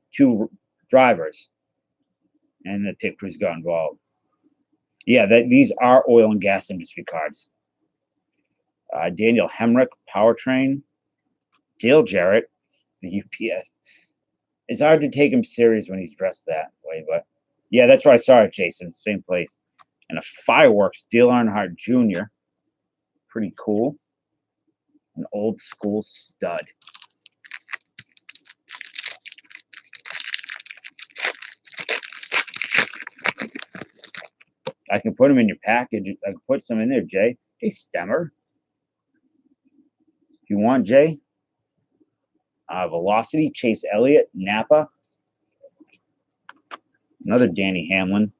drivers, and the pit crews got involved. Yeah, these are oil and gas industry cards. Daniel Hemrick, Powertrain. Dale Jarrett, the UPS. It's hard to take him serious when he's dressed that way, but yeah, that's where I saw it, Jason. Same place. And a Fireworks, Dale Earnhardt Jr. Pretty cool. An old school stud. I can put them in your package. I can put some in there, Jay. Hey, Stemmer. If you want, Jay. Velocity, Chase Elliott, Napa. Another Danny Hamlin.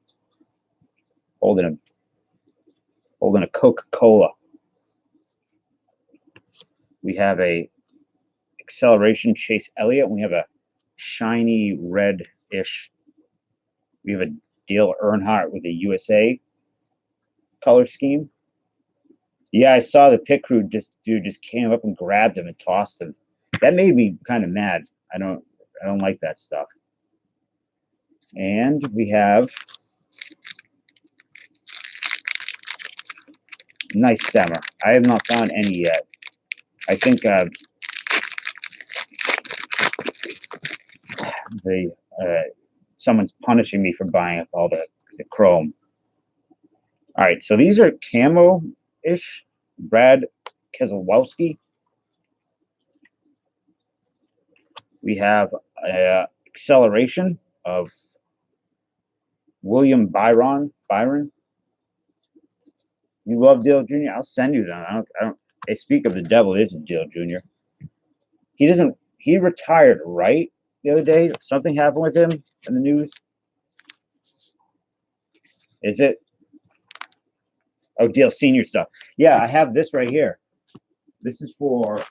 Holding a Coca-Cola. We have a Acceleration Chase Elliott. We have a shiny red-ish. We have a Dale Earnhardt with a USA color scheme. Yeah, I saw the pit crew just came up and grabbed him and tossed him. That made me kind of mad. I don't like that stuff. And we have nice Stemmer. I have not found any yet. I think someone's punishing me for buying up all the chrome. All right, so these are camo-ish. Brad Keselowski. We have Acceleration of William Byron. You love Dale Jr.? I'll send you them. I don't. They speak of the devil. It isn't Dale Jr. He retired, right? The other day, something happened with him in the news. Is it? Oh, Dale Senior stuff. Yeah, I have this right here. This is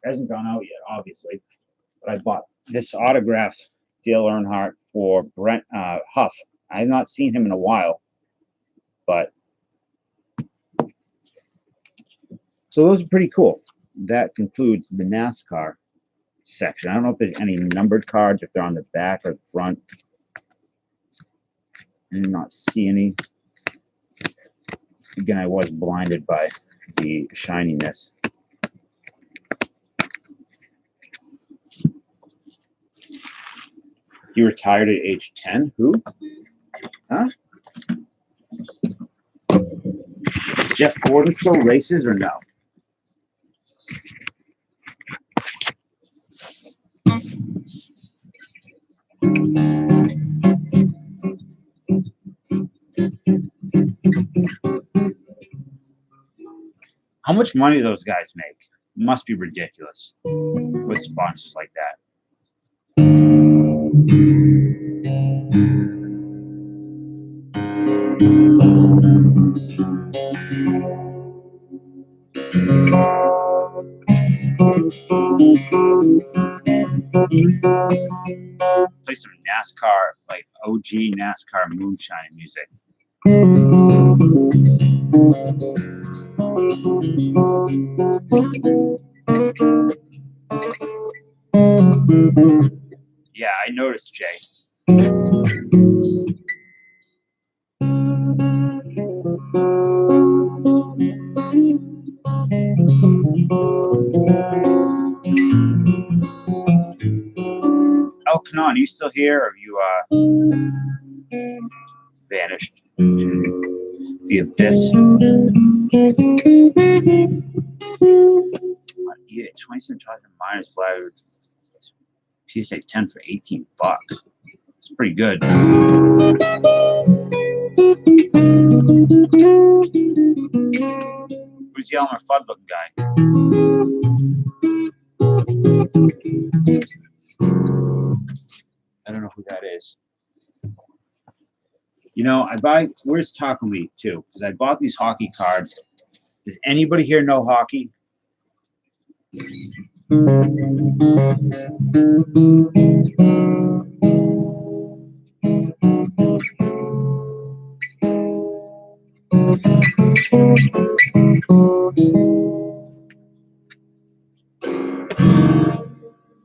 hasn't gone out yet, obviously. But I bought this autograph Dale Earnhardt for Brent Huff. I have not seen him in a while, but so those are pretty cool. That concludes the NASCAR section. I don't know if there's any numbered cards, if they're on the back or the front. I did not see any. Again, I was blinded by the shininess. He retired at age 10. Who? Huh? Jeff Gordon still races or no? How much money do those guys make? Must be ridiculous with sponsors like that. Play some NASCAR, like OG NASCAR moonshine music. Yeah, I noticed, Jay. Oh, Kanan, are you still here? Or have you vanished into the abyss? Yeah, 27 talking minus flag. PSA 10 for $18. It's pretty good. Who's the Elmer Fudd looking guy? I don't know who that is. You know, where's Taco Meat too? Because I bought these hockey cards. Does anybody here know hockey?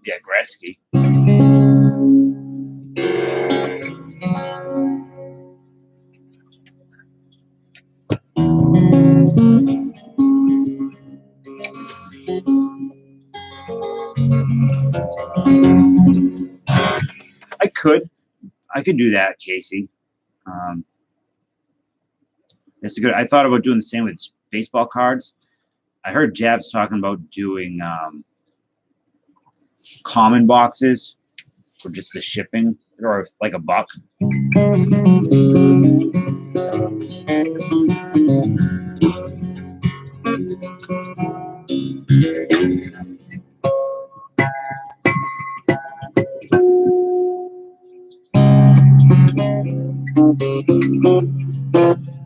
Yeah, Gretzky. I could do that, Casey. It's good. I thought about doing the same with baseball cards. I heard Jabs talking about doing common boxes for just the shipping, or like $1.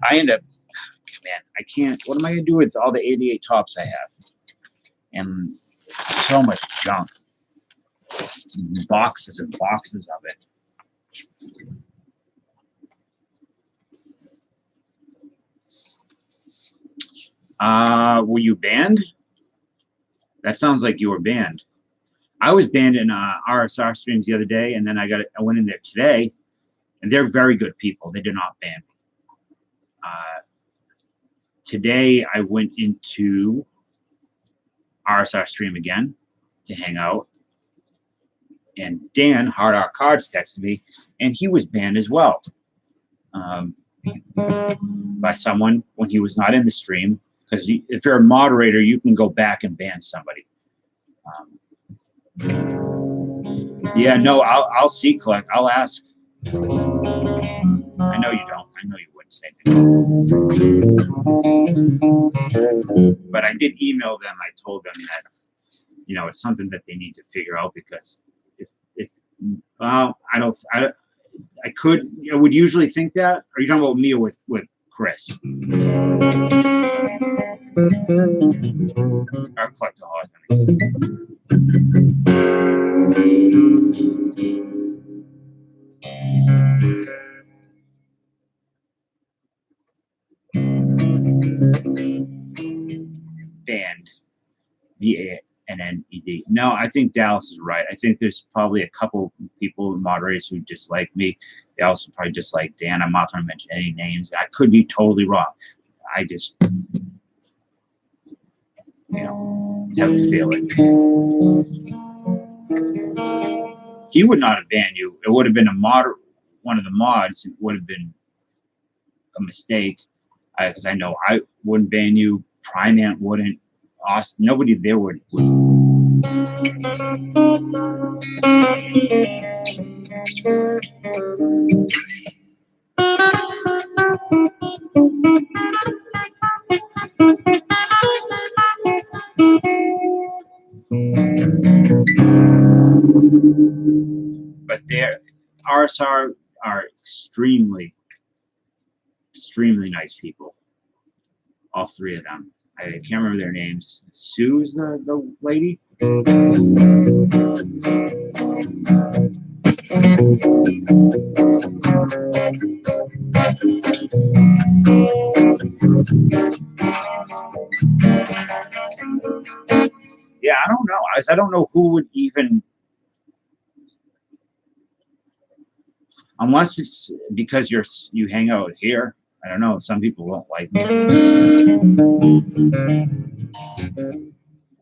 I end up, man, I can't. What am I gonna do with all the 88 tops I have? And so much junk, boxes and boxes of it. Were you banned? That sounds like you were banned. I was banned in RSR streams the other day, and then I went in there today, and they're very good people. They did not ban me. Today I went into RSR stream again to hang out, and Dan Hard R Cards texted me, and he was banned as well by someone when he was not in the stream. Because if you're a moderator, you can go back and ban somebody. Yeah, no, I'll see, collect. I'll ask. I know you don't. I know you wouldn't say that. But I did email them. I told them that, you know, it's something that they need to figure out, because if well, I could, you know, would usually think that. Are you talking about me or with Chris? Our collectaholic. Banned. BANNED. No, I think Dallas is right. I think there's probably a couple people, moderators, who dislike me. They also probably dislike Dan. I'm not going to mention any names. I could be totally wrong. I just, you know, have a feeling. He would not have banned you. It would have been one of the mods. It would have been a mistake, because I know I wouldn't ban you. Primant wouldn't. Austin, nobody there would. But RSR are extremely nice people. All three of them. I can't remember their names. Sue's the lady. Yeah, I don't know. I don't know who would even Unless it's because you hang out here. I don't know. Some people won't like me.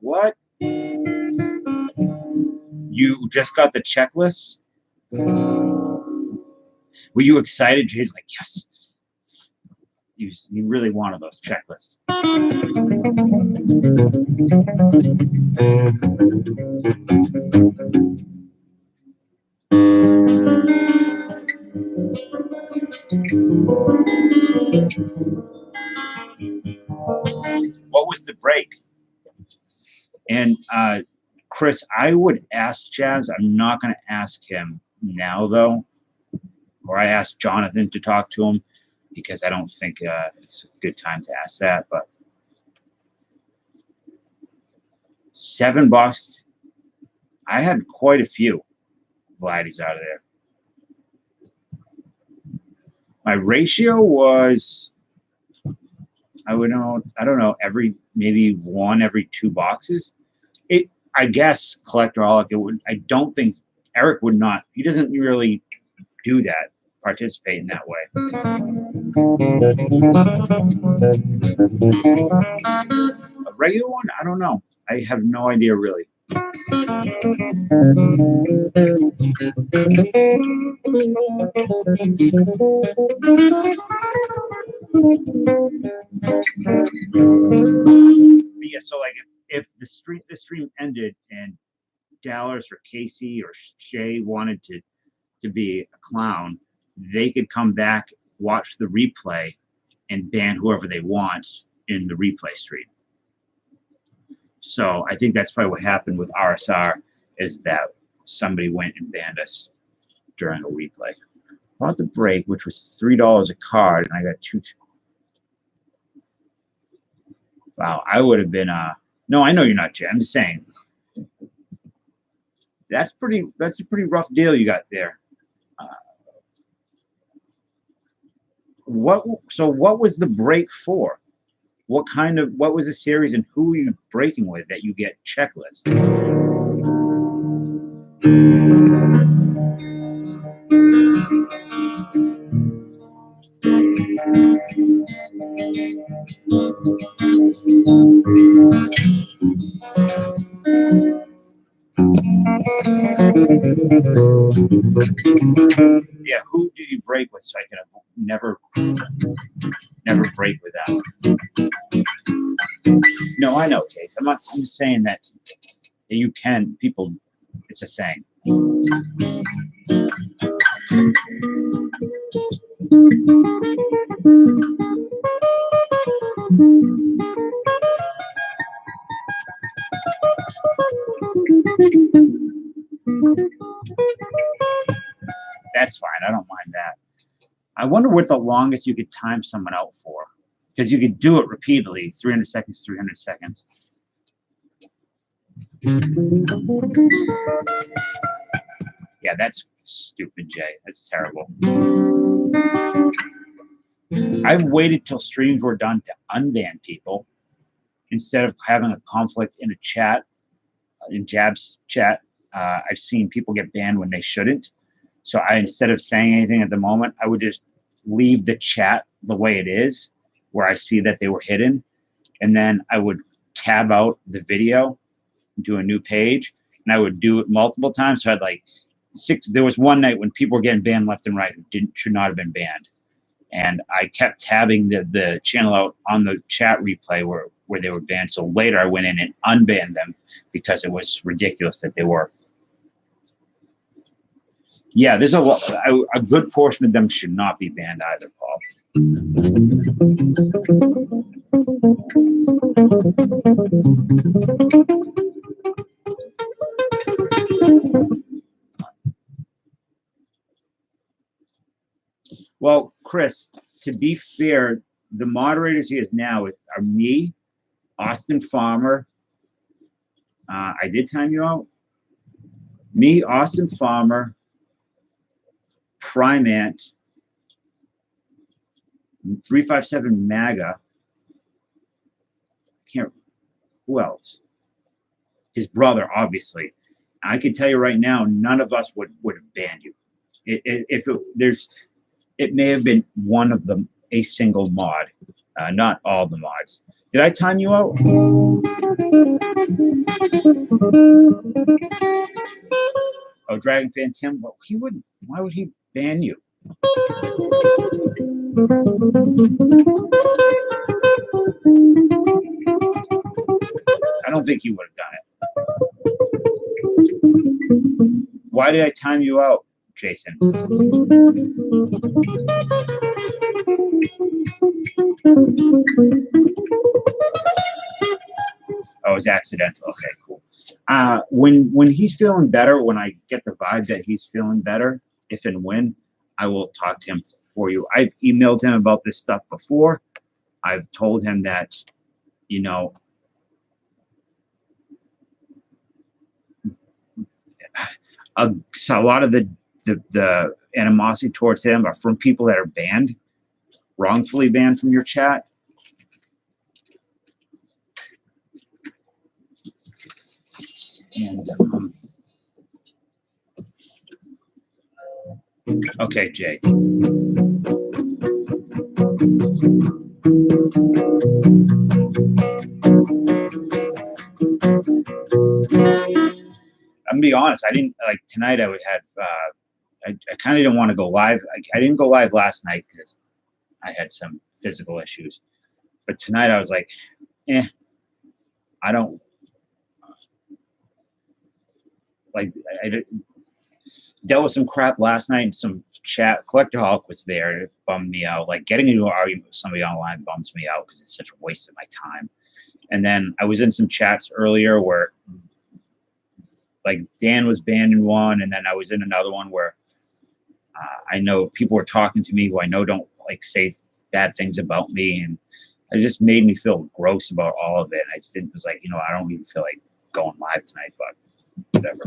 What? You just got the checklist? Were you excited? Jay's like, yes. You really wanted those checklists. What was the break? And Chris, I would ask Jazz. I'm not going to ask him now, though. Or I asked Jonathan to talk to him because I don't think it's a good time to ask that. But $7. I had quite a few Vladdies out of there. My ratio was, I don't know, maybe one every 2 boxes. I guess Collectoraholic, I don't think Eric would not. He doesn't really do that, participate in that way. A regular one? I don't know. I have no idea really. Yeah, so like if the stream ended and Dallas or Casey or Shay wanted to be a clown, they could come back, watch the replay, and ban whoever they want in the replay stream. So I think that's probably what happened with RSR, is that somebody went and banned us during a replay. Bought the break, which was $3 a card, and I got 2. Wow, I would have been no, I know you're not Jay. I'm just saying that's a pretty rough deal you got there. What was the break for? What was the series and who are you breaking with that you get checklists? Yeah, who did you break with so I can never break with that? No, I know, Case. I'm just saying that you can, people, it's a thing. That's fine. I don't mind that. I wonder what the longest you could time someone out for, because you could do it repeatedly, 300 seconds, 300 seconds. Yeah, that's stupid, Jay. That's terrible. I've waited till streams were done to unban people instead of having a conflict in a chat, in Jab's chat. I've seen people get banned when they shouldn't. So instead of saying anything at the moment, I would just leave the chat the way it is, where I see that they were hidden. And then I would tab out the video, do a new page, and I would do it multiple times. So I had like 6. There was one night when people were getting banned left and right who should not have been banned. And I kept tabbing the channel out on the chat replay where they were banned. So later I went in and unbanned them because it was ridiculous that they were. Yeah, there's a good portion of them should not be banned either, Paul. Well, Chris, to be fair, the moderators here now are me, Austin Farmer. I did time you out. Me, Austin Farmer, Primant, 357 MAGA. Who else? His brother, obviously. I can tell you right now, none of us would have banned you. It may have been one of them, a single mod, not all the mods. Did I time you out? Oh, Dragon Fan Tim. Well, he wouldn't. Why would he ban you? I don't think he would have done it. Why did I time you out, Jason? Oh, it was accidental. Okay, cool. When he's feeling better, when I get the vibe that he's feeling better, if and when, I will talk to him for you. I've emailed him about this stuff before. I've told him that, you know, so a lot of the animosity towards him are from people that are banned, wrongfully banned from your chat. And, okay, Jay. I'm gonna be honest. I didn't like tonight. I kind of didn't want to go live. I didn't go live last night because I had some physical issues. But tonight I was like, I don't like. I dealt with some crap last night, and some chat. Collectorholic was there, and it bummed me out. Like getting into an argument with somebody online bums me out because it's such a waste of my time. And then I was in some chats earlier where, like, Dan was banned in one, and then I was in another one where I know people were talking to me who I know don't like say bad things about me, and it just made me feel gross about all of it. I just didn't was like, you know, I don't even feel like going live tonight, but whatever.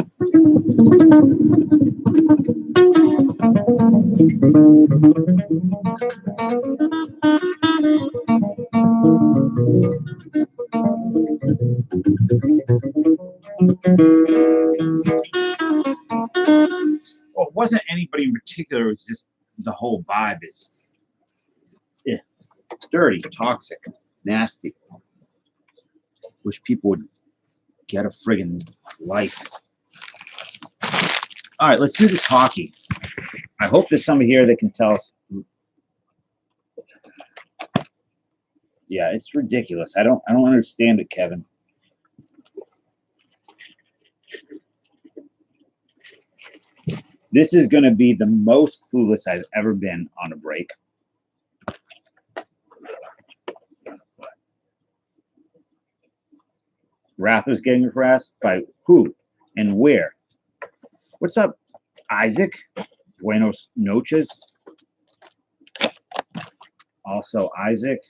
Well, it wasn't anybody in particular. It was just the whole vibe is dirty, toxic, nasty. Wish people would get a friggin' life. All right, let's do this hockey. I hope there's somebody here that can tell us. Yeah, it's ridiculous. I don't understand it, Kevin. This is going to be the most clueless I've ever been on a break. Rather's getting harassed by who and where? What's up, Isaac? Buenos noches. Also, Isaac.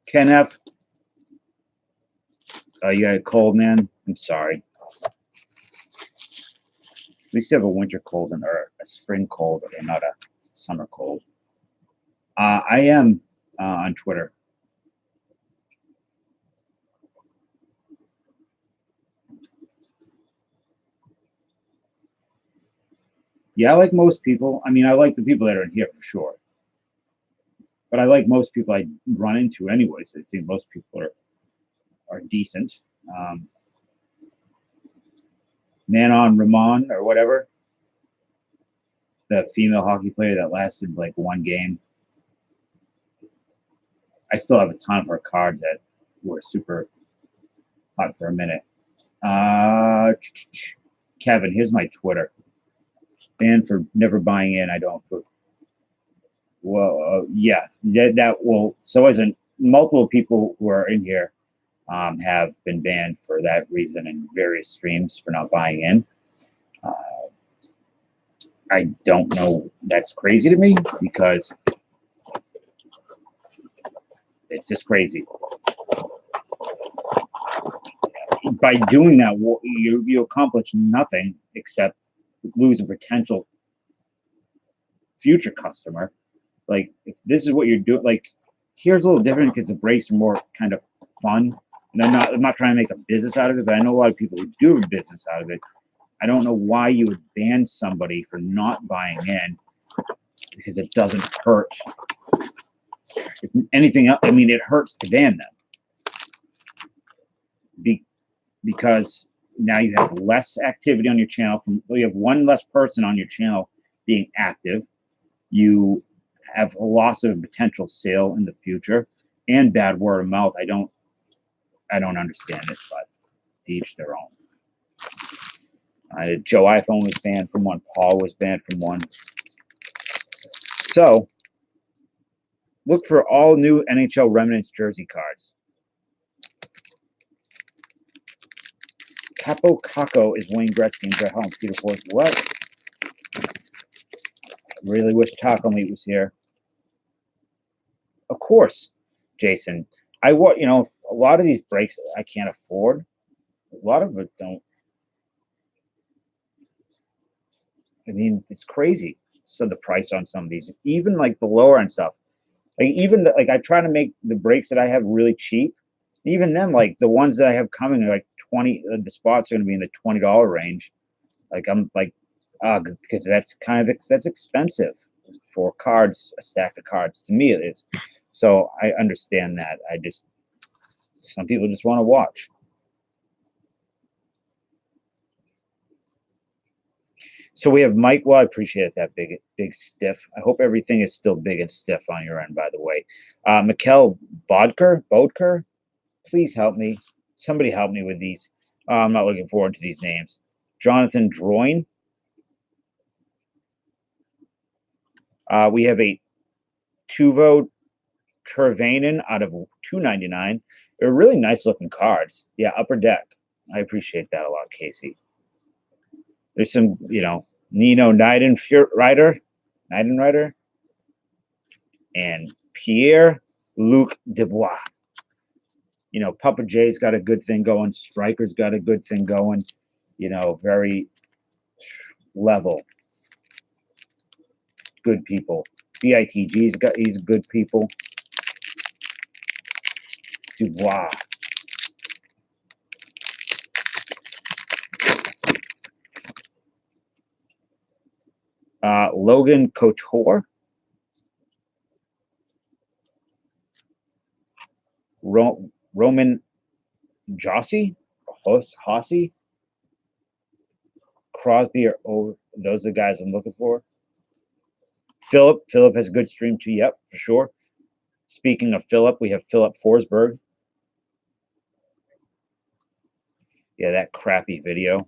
Ken F. You got a cold, man? I'm sorry. At least you have a winter cold or a spring cold and not a summer cold. I am on Twitter. Yeah, I like most people. I mean, I like the people that are in here for sure. But I like most people I run into anyways. I think most people are decent. Manon Ramon or whatever, the female hockey player that lasted like one game. I still have a ton of her cards that were super hot for a minute. Kevin, here's my Twitter. Banned for never buying in. I don't. Well, yeah, that will. So as in multiple people who are in here have been banned for that reason in various streams for not buying in. I don't know. That's crazy to me because it's just crazy. by doing that, you accomplish nothing except lose a potential future customer. Like, if this is what you're doing, like, here's a little different because the brakes are more kind of fun. And I'm not trying to make a business out of it, but I know a lot of people who do a business out of it. I don't know why you would ban somebody for not buying in, because it doesn't hurt. If anything else, I mean, it hurts to ban them. Because now you have less activity on your channel. You have one less person on your channel being active. You have a loss of a potential sale in the future and bad word of mouth. I don't understand it, but to each their own. Joe iPhone was banned from one. Paul was banned from one. So look for all new NHL Remnants jersey cards. Capo Caco is Wayne Gretzky and Brett Holmes. Peter Forth. What? I really wish Taco Meat was here. Of course, Jason. A lot of these breaks I can't afford. A lot of it don't. I mean, it's crazy. So the price on some of these, even like the lower end stuff, like I try to make the breaks that I have really cheap. Even then, like the ones that I have coming are like 20. The spots are going to be in the $20 range. Like I'm like, because that's expensive for cards, a stack of cards. To me, it is. So I understand that. Some people just want to watch. So we have Mike. Well, I appreciate that big stiff. I hope everything is still big and stiff on your end, by the way. Mikkel Bodker, please help me. Somebody help me with these. I'm not looking forward to these names. Jonathan Droin. We have a Tuvo Tervainen out of $2.99. They're really nice looking cards. Yeah, Upper Deck. I appreciate that a lot, Casey. There's some, Nino Nidenreiter, and Pierre-Luc Dubois. Papa J's got a good thing going. Striker's got a good thing going. Very level. Good people. BITG's he's good people. Dubois. Logan Couture. Roman Jossi. Hossie. Crosby. Those are the guys I'm looking for. Philip has a good stream too. Yep, for sure. Speaking of Philip, we have Philip Forsberg. Yeah, that crappy video.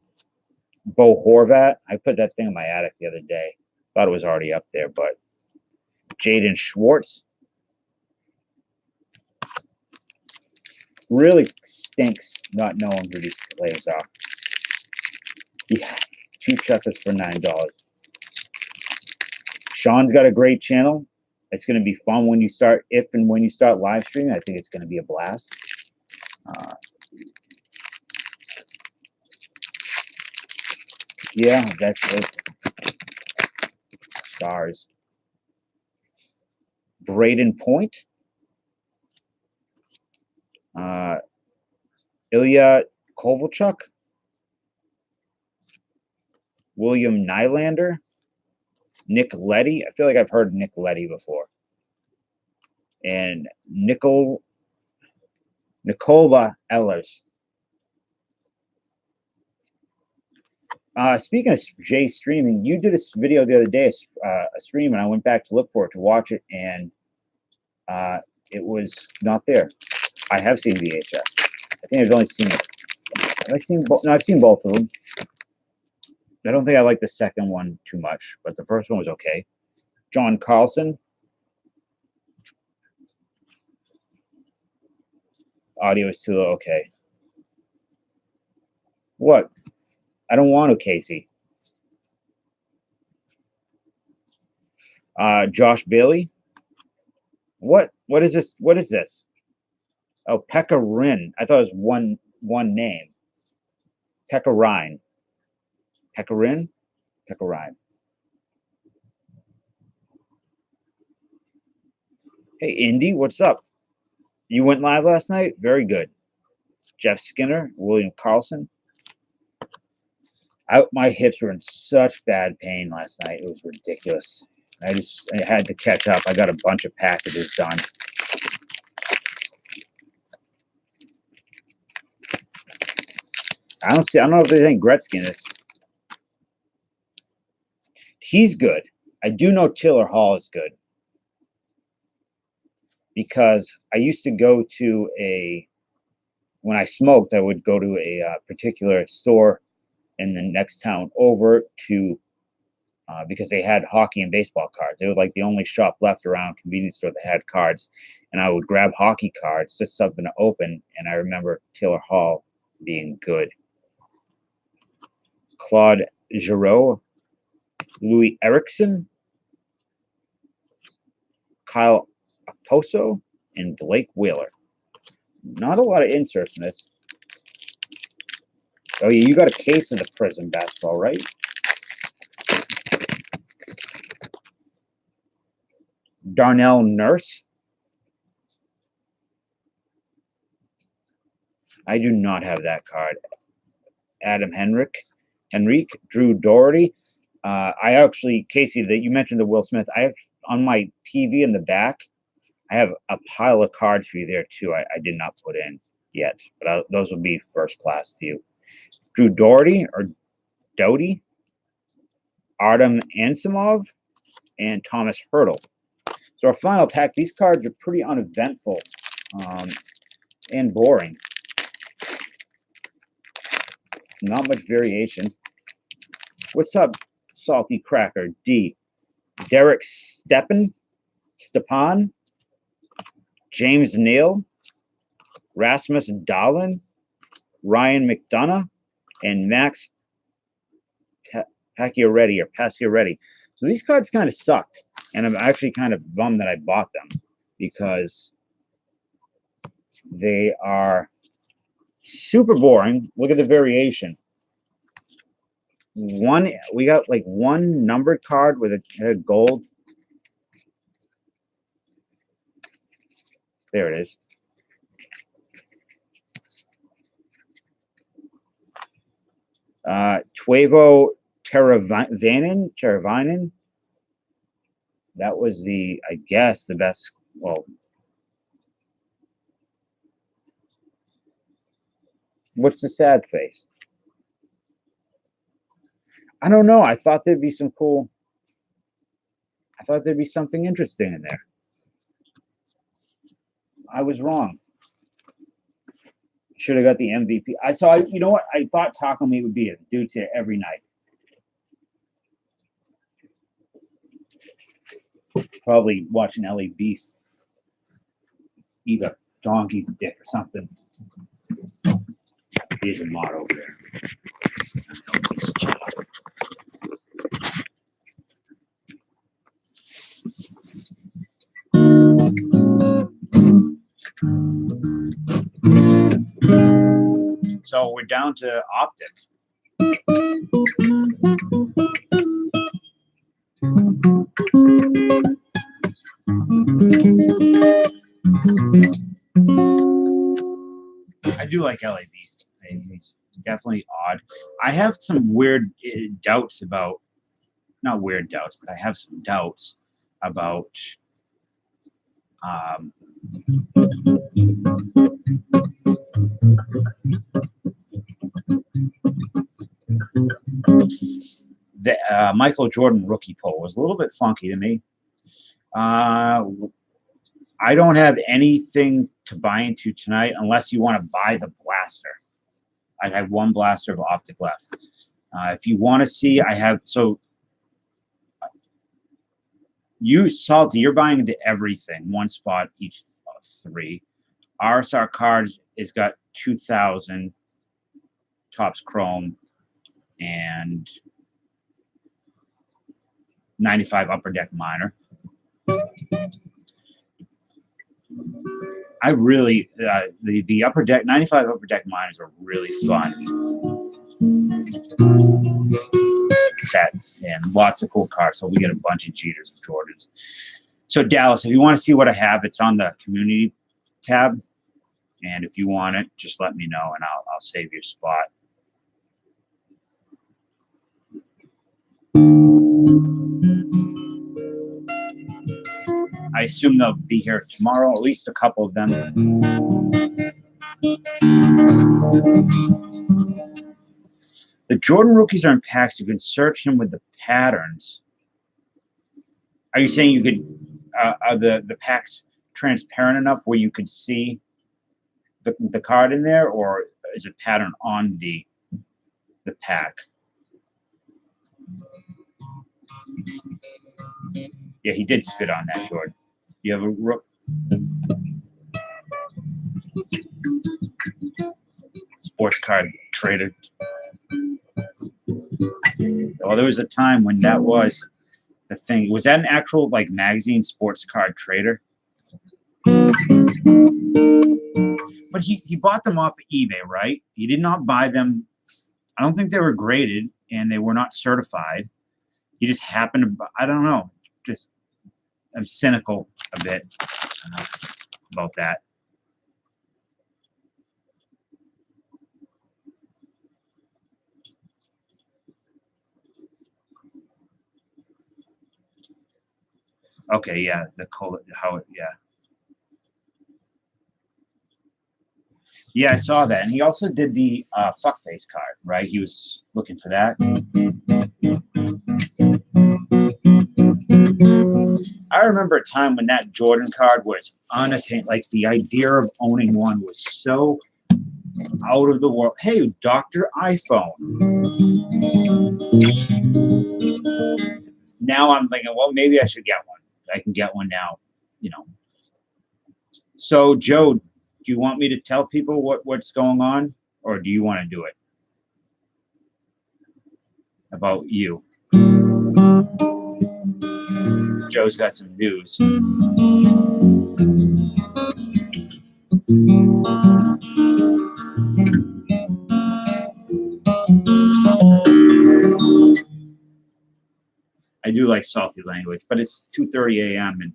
Bo Horvat. I put that thing in my attic the other day. Thought it was already up there, but Jaden Schwartz. Really stinks not knowing who these players are. Yeah, 2 checkers for $9. Sean's got a great channel. It's going to be fun when you start live streaming. I think it's going to be a blast. Yeah, that's it. Stars. Braden Point. Ilya Kovalchuk. William Nylander. Nick Leddy. I feel like I've heard Nick Leddy before. And Nikola Ehlers. Speaking of Jay streaming, you did a video the other day, a stream, and I went back to look for it to watch it, and it was not there. I have seen VHS. I think I've only seen it. I've seen both of them. I don't think I like the second one too much, but the first one was okay. John Carlson. Audio is too low. Okay. What? I don't want to, Casey. Josh Bailey. What is this? What is this? Oh, Pekka Rin. I thought it was one name. Pecorine. Pecorine? Pecorine. Hey, Indy, what's up? You went live last night? Very good. Jeff Skinner, William Carlson. My hips were in such bad pain last night. It was ridiculous. I had to catch up. I got a bunch of packages done. I don't know if there's any Gretzky in this. He's good. I do know Taylor Hall is good. Because I used to go to when I smoked, I would go to a particular store in the next town over to, because they had hockey and baseball cards. They were like the only shop left around, convenience store that had cards. And I would grab hockey cards, just something to open. And I remember Taylor Hall being good. Claude Giroux, Louis Erickson, Kyle Poso, and Blake Wheeler. Not a lot of inserts in this. Oh yeah, you got a case of the Prism basketball, right? Darnell Nurse. I do not have that card. Adam Henrique, Drew Doherty. I actually, Casey, that you mentioned the Will Smith. On my TV in the back, I have a pile of cards for you there too. I did not put in yet, but those will be first class to you. Drew Doherty or Doughty, Artem Ansimov, and Thomas Hurdle. So our final pack, these cards are pretty uneventful and boring. Not much variation. What's up, Salty Cracker? D. Derek Stepan, James Neal, Rasmus Dahlin, Ryan McDonough, and Max Pacioretty. So these cards kind of sucked, and I'm actually kind of bummed that I bought them because they are super boring. Look at the variation. We got like one numbered card with a gold. There it is. Teuvo Teravainen. That was I guess, the best. Well, what's the sad face? I don't know. I thought there'd be some cool. I thought there'd be something interesting in there. I was wrong. Should have got the MVP. You know what? I thought Taco Meat would be a dude's here every night. Probably watching Ellie Beast eat a donkey's dick or something. Here's a mod over there. So we're down to Optic. I do like LA Beast. He's definitely odd. I have some weird doubts about, not weird doubts, but I have some doubts about the Michael Jordan rookie poll was a little bit funky to me. I don't have anything to buy into tonight unless you want to buy the blaster. I have one blaster of Optic left. If you want to see, I have, so you, Salty, you're buying into everything, one spot each three. RSR Cards has got 2,000 Topps Chrome and 95 Upper Deck Minor. I really, the Upper Deck, 95 Upper Deck Minors are really fun. set, and lots of cool cards. So we get a bunch of Jeters and Jordans. So Dallas, if you want to see what I have, it's on the community tab. And if you want it, just let me know and I'll save your spot. I assume they'll be here tomorrow, at least a couple of them. The Jordan rookies are in packs. You can search him with the patterns. Are you saying you could, are the packs transparent enough where you could see the card in there, or is it pattern on the pack? Yeah, he did spit on that, Jordan. You have a rook. Sports card trader. Well, there was a time when that was the thing. Was that an actual like magazine, Sports Card Trader? But he bought them off of eBay, right? He did not buy them. I don't think they were graded and they were not certified. He just happened to, I don't know. Just, I'm cynical a bit about that. Okay, yeah, the color, how it, yeah. Yeah, I saw that. And he also did the fuckface card, right? He was looking for that. I remember a time when that Jordan card was unattained. Like the idea of owning one was so out of the world. Hey, Dr. iPhone. Now I'm thinking, well, maybe I should get one. I can get one now, you know. So, Joe, do you want me to tell people what's going on, or do you want to do it? About you. Joe's got some news. I do like salty language, but it's 2:30 a.m. and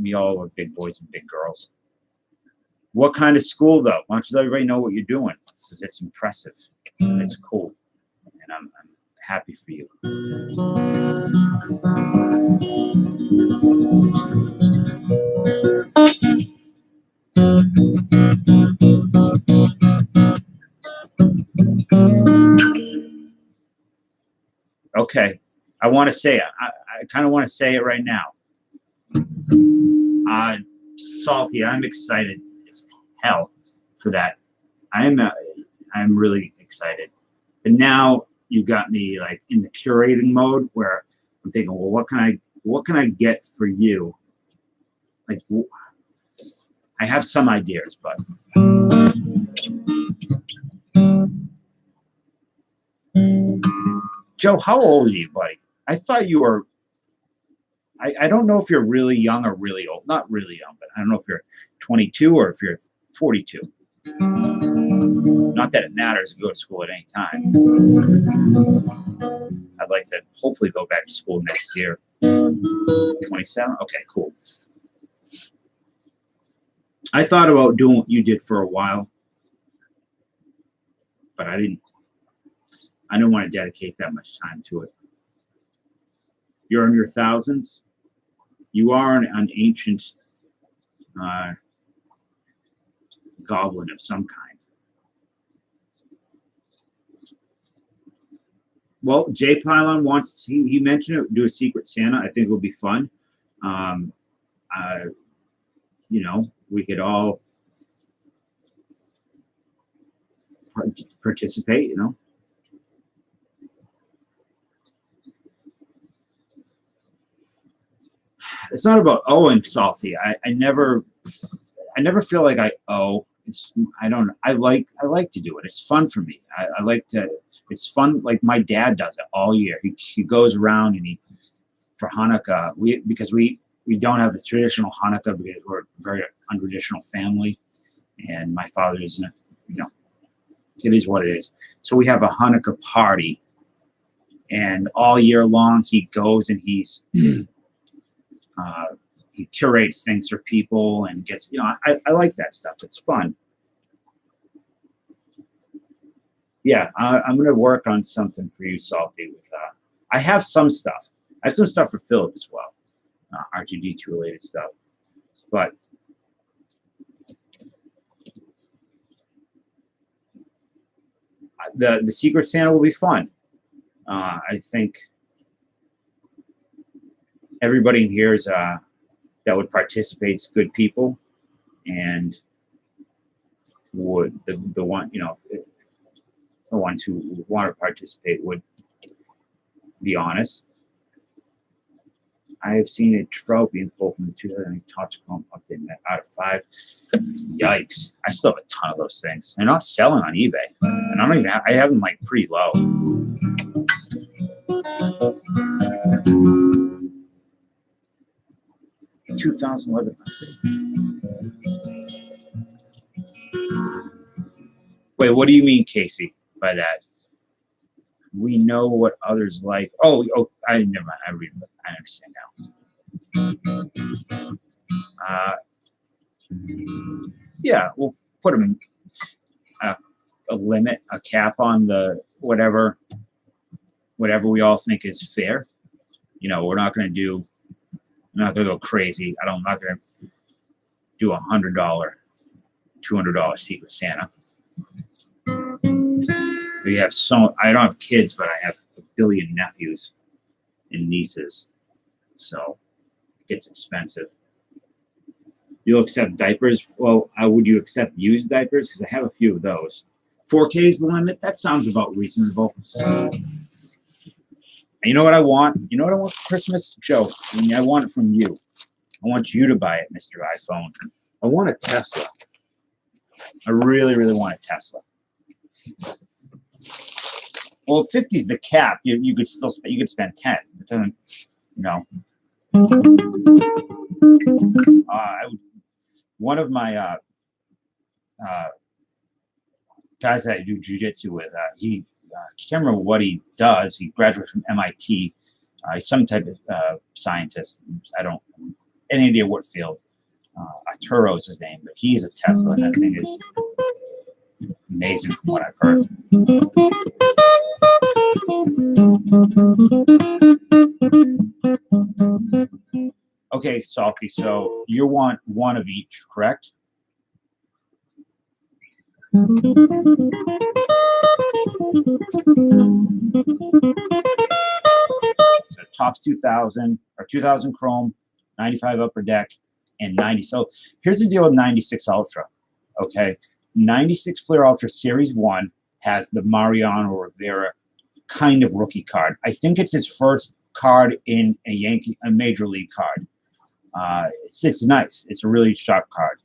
we all are big boys and big girls. What kind of school, though? Why don't you let everybody know what you're doing? Because it's impressive. And it's cool. And I'm happy for you. Okay. I want to say it. I kind of want to say it right now. Salty, I'm excited as hell for that. I'm really excited. And now you got me like in the curating mode where I'm thinking, well, what can I get for you? Like, I have some ideas, but Joe, how old are you, buddy? I thought you were. I don't know if you're really young or really old. Not really young, but I don't know if you're 22 or if you're 42. Not that it matters. You go to school at any time. I'd like to hopefully go back to school next year. 27? Okay, cool. I thought about doing what you did for a while, but I didn't want to dedicate that much time to it. You're in your thousands. You are an ancient goblin of some kind. Well, Jay Pylon wants, he mentioned it, do a Secret Santa. I think it would be fun. You know, we could all participate, you know. It's not about owing, Salty. I never feel like I owe. I like to do it. It's fun for me. I like to. It's fun. Like my dad does it all year. He goes around and for Hanukkah because we don't have the traditional Hanukkah because we're a very untraditional family, and my father isn't, you know, It is what it is. So we have a Hanukkah party, and all year long he goes and he curates things for people and gets, I like that stuff. It's fun. Yeah, I'm gonna work on something for you, Salty. With I have some stuff. I have some stuff for Philip as well, R2D2 related stuff. But the Secret Santa will be fun. I think everybody in here is that would participate is good people, and would the one the ones who want to participate would be honest. I have seen a trout being pulled from the 2008 Top Chrome update out of 5. Yikes! I still have a ton of those things. They're not selling on eBay, and I don't even I have them like pretty low. In 2011 update. Wait, what do you mean, Casey, by that? We know what others like. Oh, I never mind. I understand now. Yeah, we'll put a limit, a cap on the whatever we all think is fair. We're not going to go crazy. I'm not going to do $100, $200 Secret Santa. We have I don't have kids, but I have a billion nephews and nieces, so it gets expensive. You'll accept diapers? Well, would you accept used diapers? Because I have a few of those. 4K is the limit. That sounds about reasonable. And you know what I want? You know what I want for Christmas, Joe? I want it from you. I want you to buy it, Mr. iPhone. I want a Tesla. I really, really want a Tesla. Well, 50 is the cap. You could still spend 10. It doesn't, one of my guys that I do jujitsu with, he can't remember what he does. He graduated from MIT. He's some type of scientist. I don't any idea what field. Arturo is his name, but he is a Tesla, and that thing is amazing from what I've heard. Okay, Salty, so you want one of each, correct? So tops 2000 or 2000 chrome, 95 upper deck, and 90. So here's the deal with 96 Ultra. Okay, 96 Fleer Ultra Series 1 has the Mariano Rivera kind of rookie card. I think it's his first card in a major league card. It's nice. It's a really sharp card.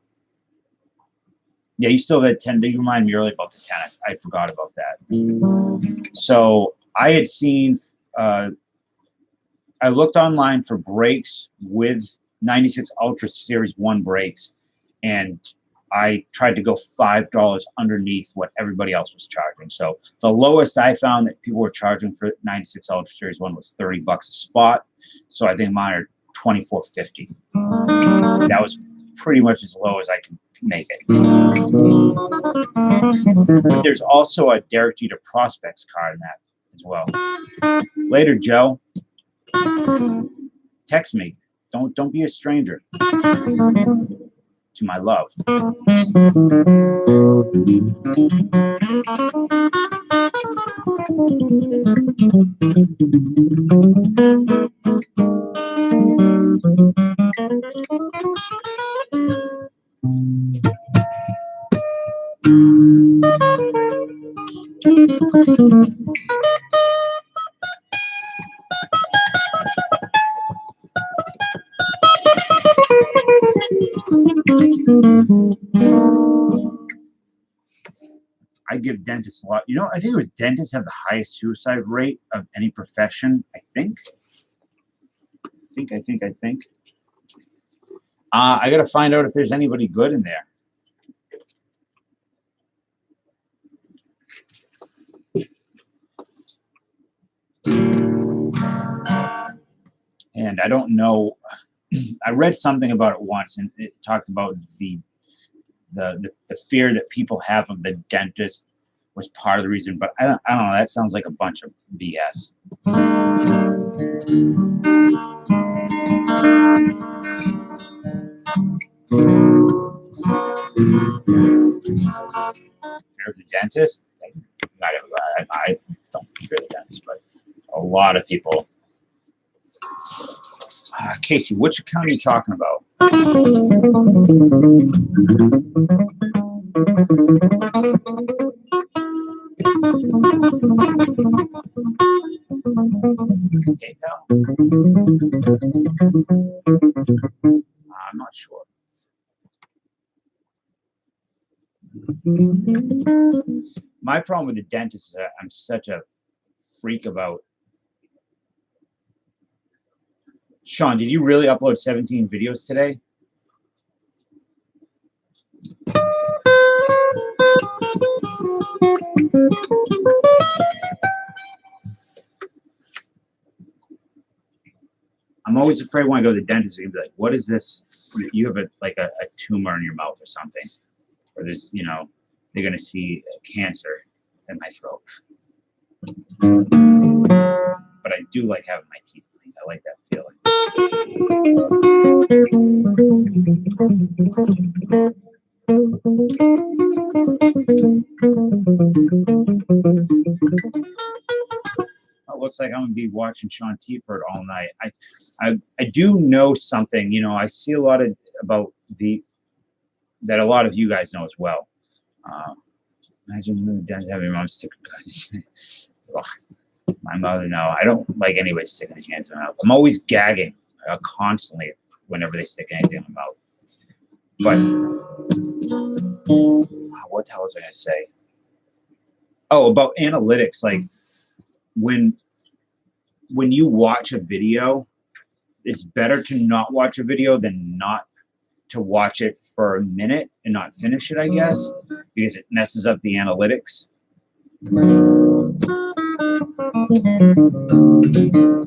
Yeah, you still had 10. You reminded me earlier about the 10. I forgot about that. So I had seen, I looked online for brakes with 96 Ultra Series 1 brakes, and I tried to go $5 underneath what everybody else was charging. So the lowest I found that people were charging for 96 Ultra Series 1 was $30 a spot. So I think mine are $24.50. That was pretty much as low as I could make it. But there's also a Derek Jeter Prospects card in that as well. Later, Joe. Text me. Don't be a stranger to my love. I give dentists a lot. I think it was dentists have the highest suicide rate of any profession. I think. I got to find out if there's anybody good in there. And I don't know. I read something about it once, and it talked about the fear that people have of the dentist was part of the reason. But I don't know. That sounds like a bunch of BS. Fear of the dentist? I don't fear the dentist, but a lot of people. Casey, which account are you talking about? PayPal? I'm not sure. My problem with the dentist is that I'm such a freak about. Sean, did you really upload 17 videos today? I'm always afraid when I go to the dentist, they're gonna be like, "What is this? You have a tumor in your mouth or something, or there's they're gonna see cancer in my throat." But I do like having my teeth cleaned. I like that feeling. It looks like I'm gonna be watching Sean T-Ford all night. I do know something. I see a lot about that a lot of you guys know as well. Imagine really done having your mom stick her guns. My mother, no, I don't like anybody sticking their hands in my mouth. I'm always gagging constantly whenever they stick anything in my mouth. But what the hell was I gonna say? Oh, about analytics. Like when you watch a video, it's better to not watch a video than not to watch it for a minute and not finish it, I guess, because it messes up the analytics.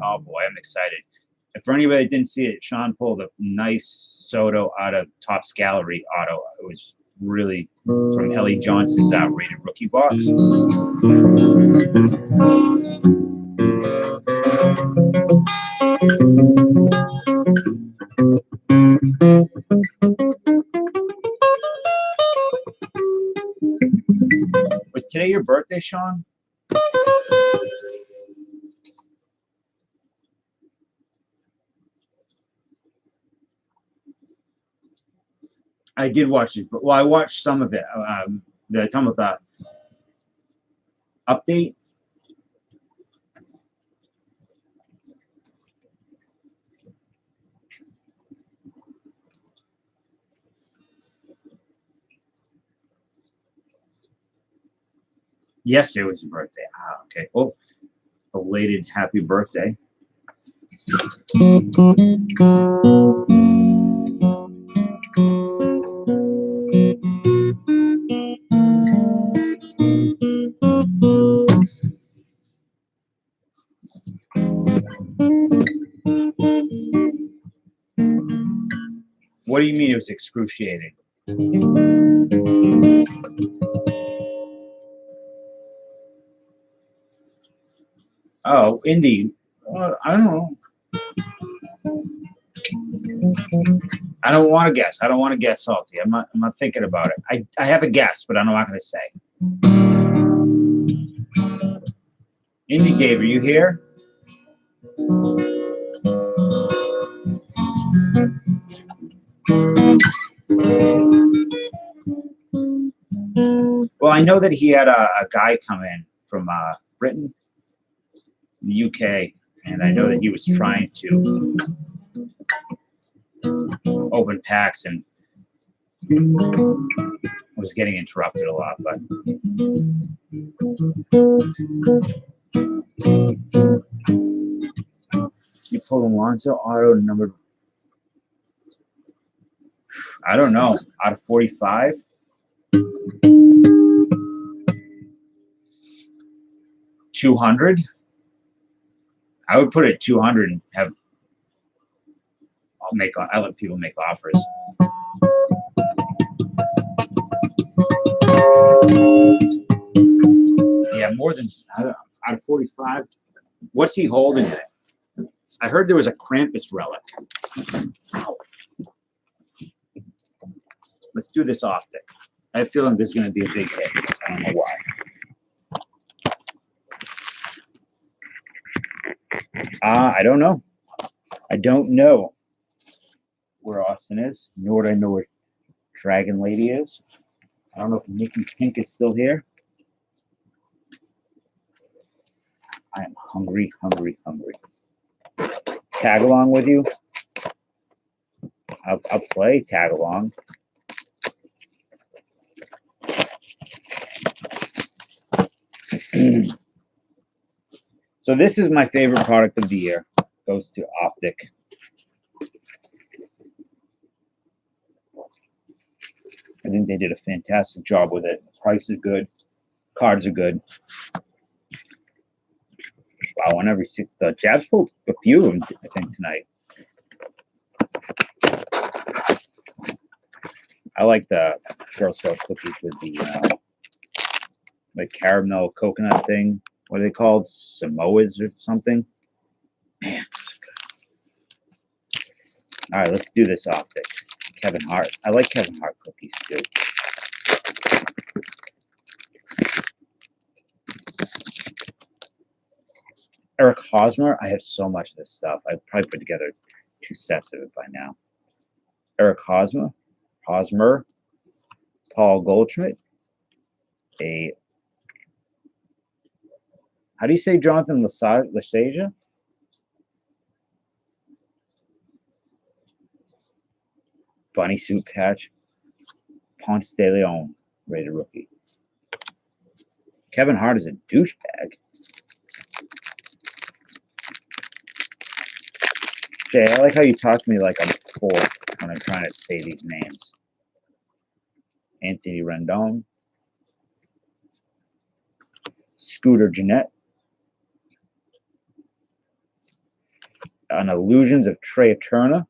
Oh boy, I'm excited. And for anybody that didn't see it, Sean pulled a nice Soto out of Topps Gallery auto. It was really from Helly Johnson's rated rookie box. Was today your birthday, Sean? I did watch it, but I watched some of it. The talking about update. Yesterday was your birthday. Okay. Oh, belated happy birthday. What do you mean it was excruciating? Oh, Indy. I don't know. I don't want to guess. I don't want to guess, Salty. I'm not thinking about it. I have a guess, but I'm not going to say. Indy Dave, are you here? Well, I know that he had a guy come in from Britain, the UK, and I know that he was trying to open packs and was getting interrupted a lot. But you pulled Alonso auto number, I don't know, out of 45. $200. I would put it at 200 and have I let people make offers. Yeah, more than out of 45. What's he holding it? I heard there was a Krampus relic. Let's do this optic. I have a feeling this is going to be a big hit. I don't know why. I don't know. I don't know where Austin is, nor do I know where Dragon Lady is. I don't know if Nikki Pink is still here. I am hungry, hungry, hungry. Tag along with you. I'll play tag along. So this is my favorite product of the year. Goes to Optic. I think they did a fantastic job with it. Price is good. Cards are good. Wow, on every six. The Jabs pulled a few of them, I think, tonight. I like the Girl Scout cookies with the like caramel coconut thing. What are they called? Samoas or something? Man, all right, let's do this optic. Kevin Hart. I like Kevin Hart cookies too. Eric Hosmer. I have so much of this stuff. I've probably put together 2 sets of it by now. Eric Hosmer. Paul Goldschmidt. How do you say Jonathan Lasaja? Bunny Suit Patch. Ponce de Leon, rated rookie. Kevin Hart is a douchebag. Jay, I like how you talk to me like I'm 4 when I'm trying to say these names. Anthony Rendon. Scooter Jeanette. On Illusions of Trey Turner.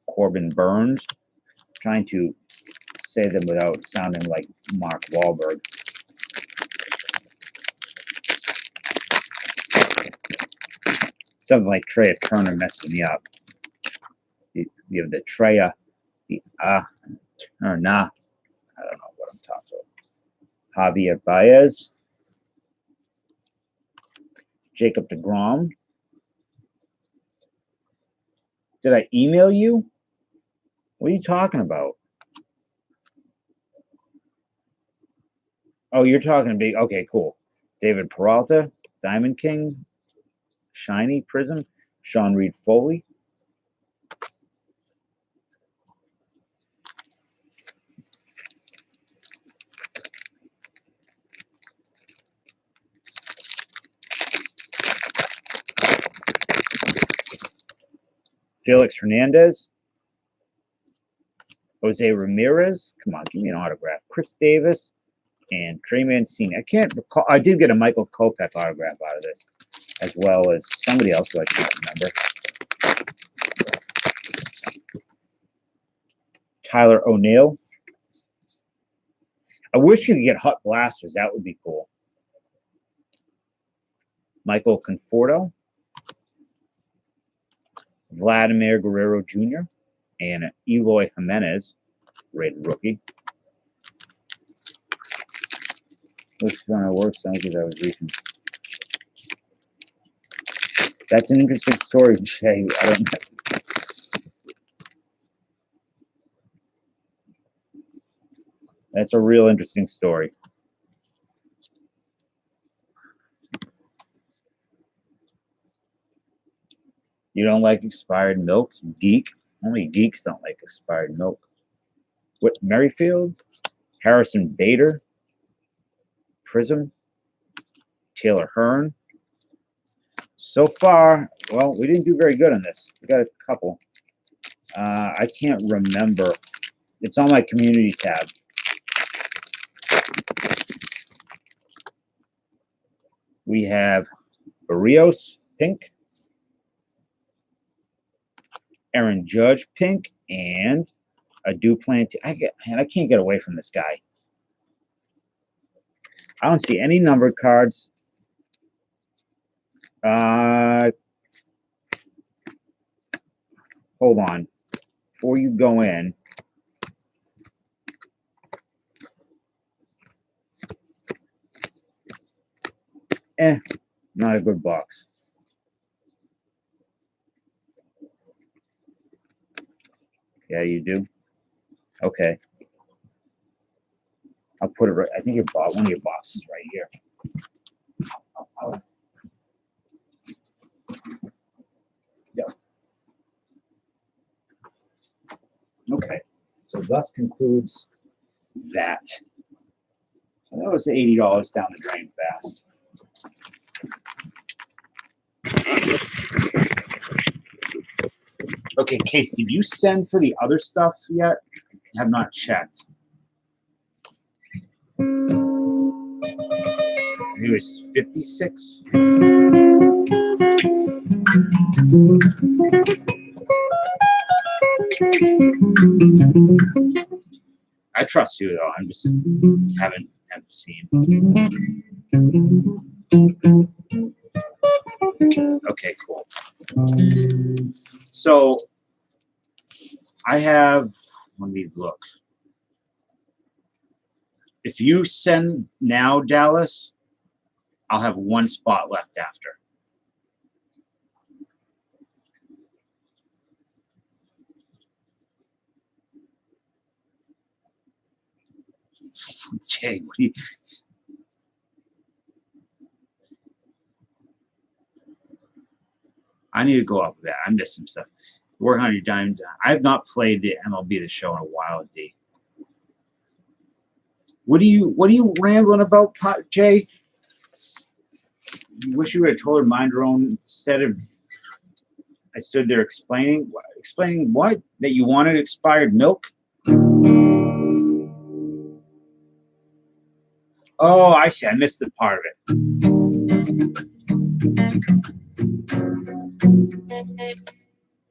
Corbin Burns. Trying to say them without sounding like Mark Wahlberg. Something like Trey Turner messes me up. You have the Treya, or nah. I don't know what I'm talking about. Javier Baez. Jacob deGrom. Did I email you? What are you talking about? Oh, you're talking big. Okay, cool. David Peralta, Diamond King, Shiny Prism, Sean Reed Foley. Felix Hernandez. Jose Ramirez. Come on, give me an autograph. Chris Davis and Trey Mancini. I can't recall. I did get a Michael Kopech autograph out of this, as well as somebody else who I can't remember. Tyler O'Neill. I wish you could get Hut Blasters. That would be cool. Michael Conforto. Vladimir Guerrero Jr. and Eloy Jimenez, rated rookie. Looks one of the worst songs I was reading. That's an interesting story, Jay. I don't know. That's a real interesting story. You don't like expired milk? Geek? Only geeks don't like expired milk. What, Merrifield? Harrison Bader? Prism? Taylor Hearn? So far, well, we didn't do very good on this. We got a couple. I can't remember. It's on my community tab. We have Barrios, Pink. Aaron Judge, pink, and a Duplantis. I can't get away from this guy. I don't see any numbered cards. Hold on. Before you go in, not a good box. Yeah, you do? Okay. I'll put it right. I think you bought one of your boxes right here. Yeah. Okay. So thus concludes that. So that was $80 down the drain fast. Okay, Case, did you send for the other stuff yet? I have not checked. It was 56. I trust you though. I'm just haven't seen. Okay, cool. So I have. Let me look. If you send now, Dallas, I'll have one spot left after. Jay, what do you? I need to go up with that. I missed some stuff. Working on your diamond. I have not played the MLB The Show in a while, D. What are you rambling about, Jay? You wish you would have told her mind her own instead of I stood there explaining what? That you wanted expired milk? Oh, I see. I missed the part of it.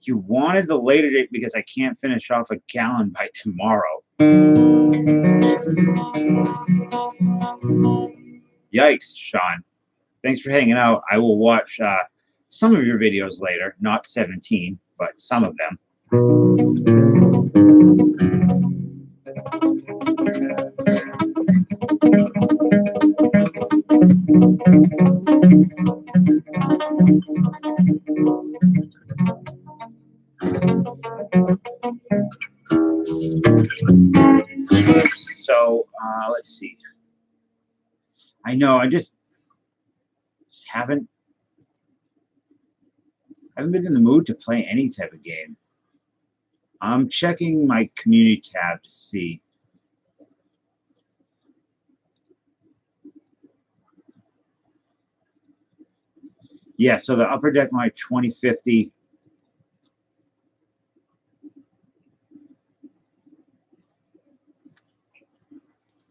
You wanted the later date because I can't finish off a gallon by tomorrow. Yikes, Sean. Thanks for hanging out. I will watch some of your videos later. Not 17, but some of them. So let's see. I know I just haven't been in the mood to play any type of game. I'm checking my community tab to see. Yeah, so the Upper Deck my 2050.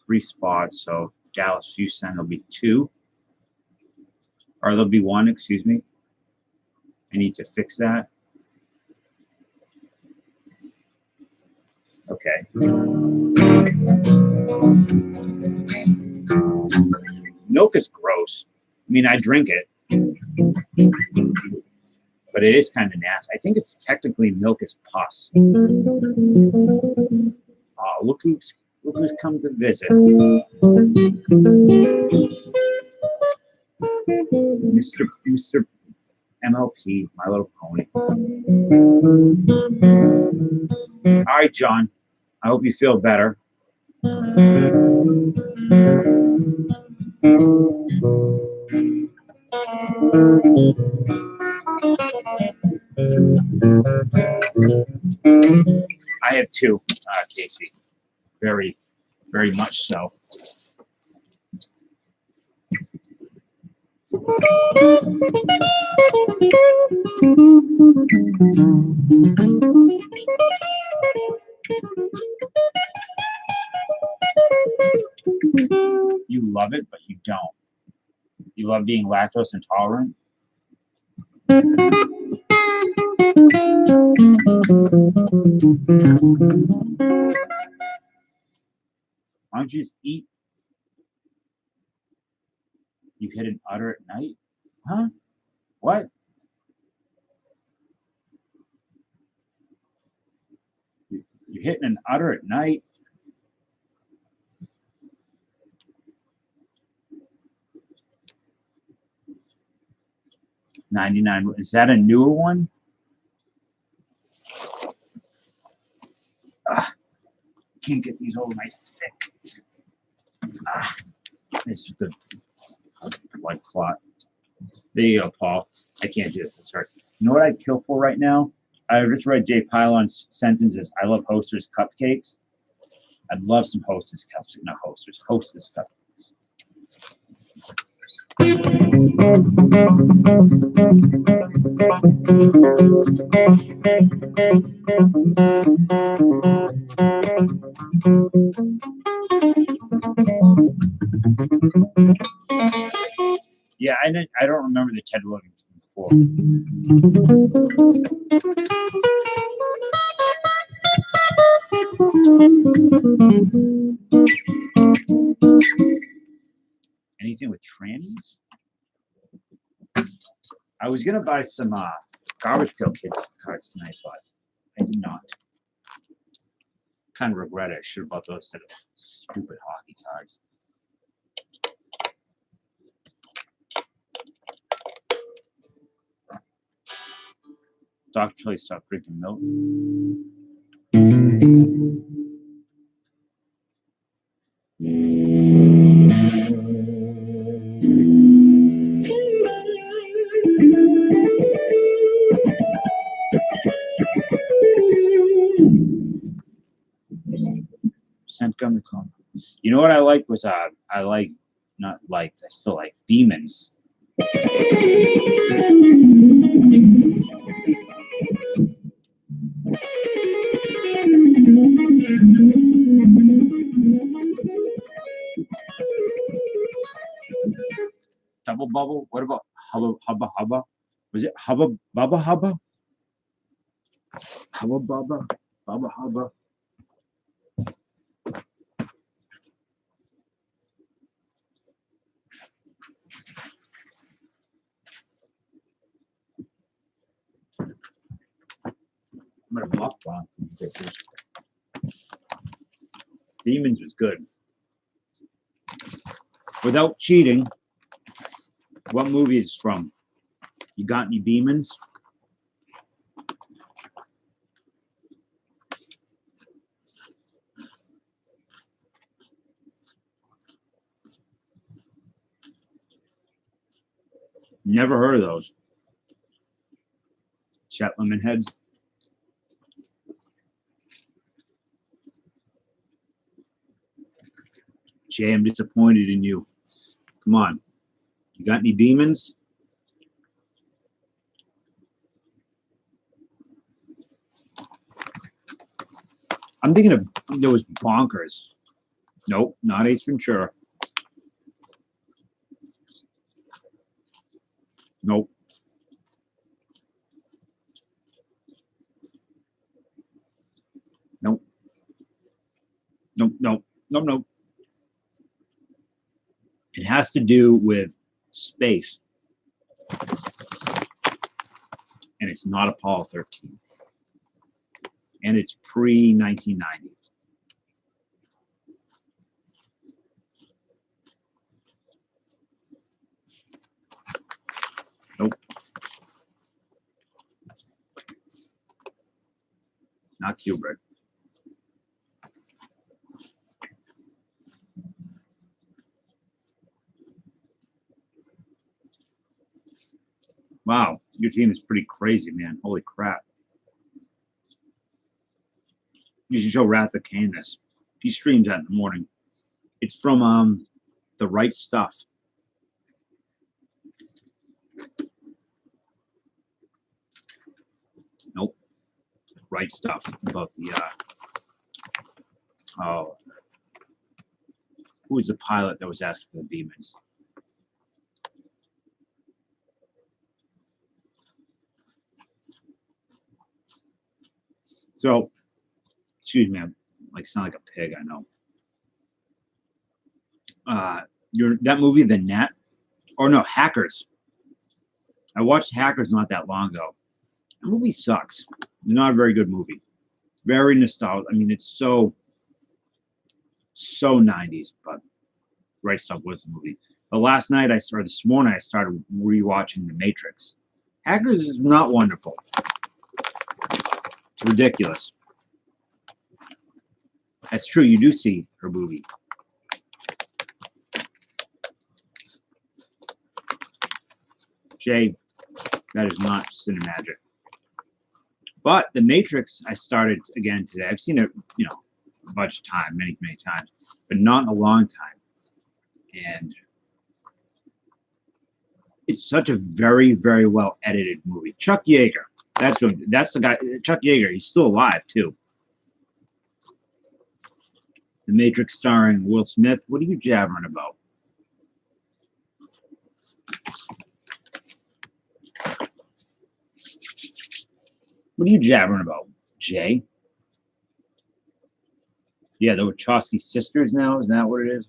Three spots, so Dallas Houston will be 2. Or there'll be 1, excuse me. I need to fix that. Okay. Milk is gross. I mean, I drink it. But it is kind of nasty. I think it's technically milk is pus. Oh, look who's come to visit. Mr. MLP, My Little Pony. All right, John. I hope you feel better. I have 2, Casey. Very, very much so. You love it, but you don't. You love being lactose intolerant? Why don't you just eat? You hit an udder at night? Huh? What? You're hitting an udder at night? $99. Is that a newer one? Can't get these over my thick. This is good. White clot. There you go, Paul. I can't do this. It's hard. You know what I'd kill for right now? I just read Jay Pylon's sentences. I love Hostess cupcakes. I'd love some Hostess cupcakes. Not Hostess. Hostess cupcakes. Yeah, I don't remember the Ted Williams before. Anything with trannies? I was gonna buy some Garbage Pail Kids cards tonight, but I did not. Kind of regret it. I should have bought those instead of stupid hockey cards. Dr. Charlie stopped drinking milk. Scent gum to come. You know what I like was I still like Demons. Double Bubble? What about Hubba Hubba Hubba? Was it Hubba Bubba Hubba? Hubba Bubba Bubba Hubba. I'm gonna block on pictures. Demons was good. Without cheating, what movie is it from? You got any demons? Never heard of those. Chet Lemon Heads. Jay, I'm disappointed in you. Come on. You got any demons? I'm thinking of there was Bonkers. Nope, not Ace Ventura. Nope. Nope. Nope, nope, nope, nope. It has to do with space. And it's not Apollo 13. And it's pre-1990. Nope. Not Kubrick. Wow, your team is pretty crazy, man. Holy crap. You should show Wrath of Cain this. He streams that in the morning. It's from The Right Stuff. Nope. Right Stuff about the who was the pilot that was asking for the demons? So, excuse me, I'm like sound like a pig. I know. That movie, The Net, or no, Hackers. I watched Hackers not that long ago. The movie sucks. Not a very good movie. Very nostalgic. I mean, it's so 90s, but Right Stuff was the movie. But this morning, I started rewatching The Matrix. Hackers is not wonderful. It's ridiculous. That's true. You do see her movie. Jay, that is not cinemagic. But The Matrix, I started again today. I've seen it, a bunch of times, many, many times, but not in a long time. And it's such a very, very well edited movie. Chuck Yeager, that's the guy. Chuck Yeager, he's still alive too. The Matrix starring Will Smith. What are you jabbering about? What are you jabbering about, Jay? Yeah, the Wachowski sisters now. Isn't that what it is?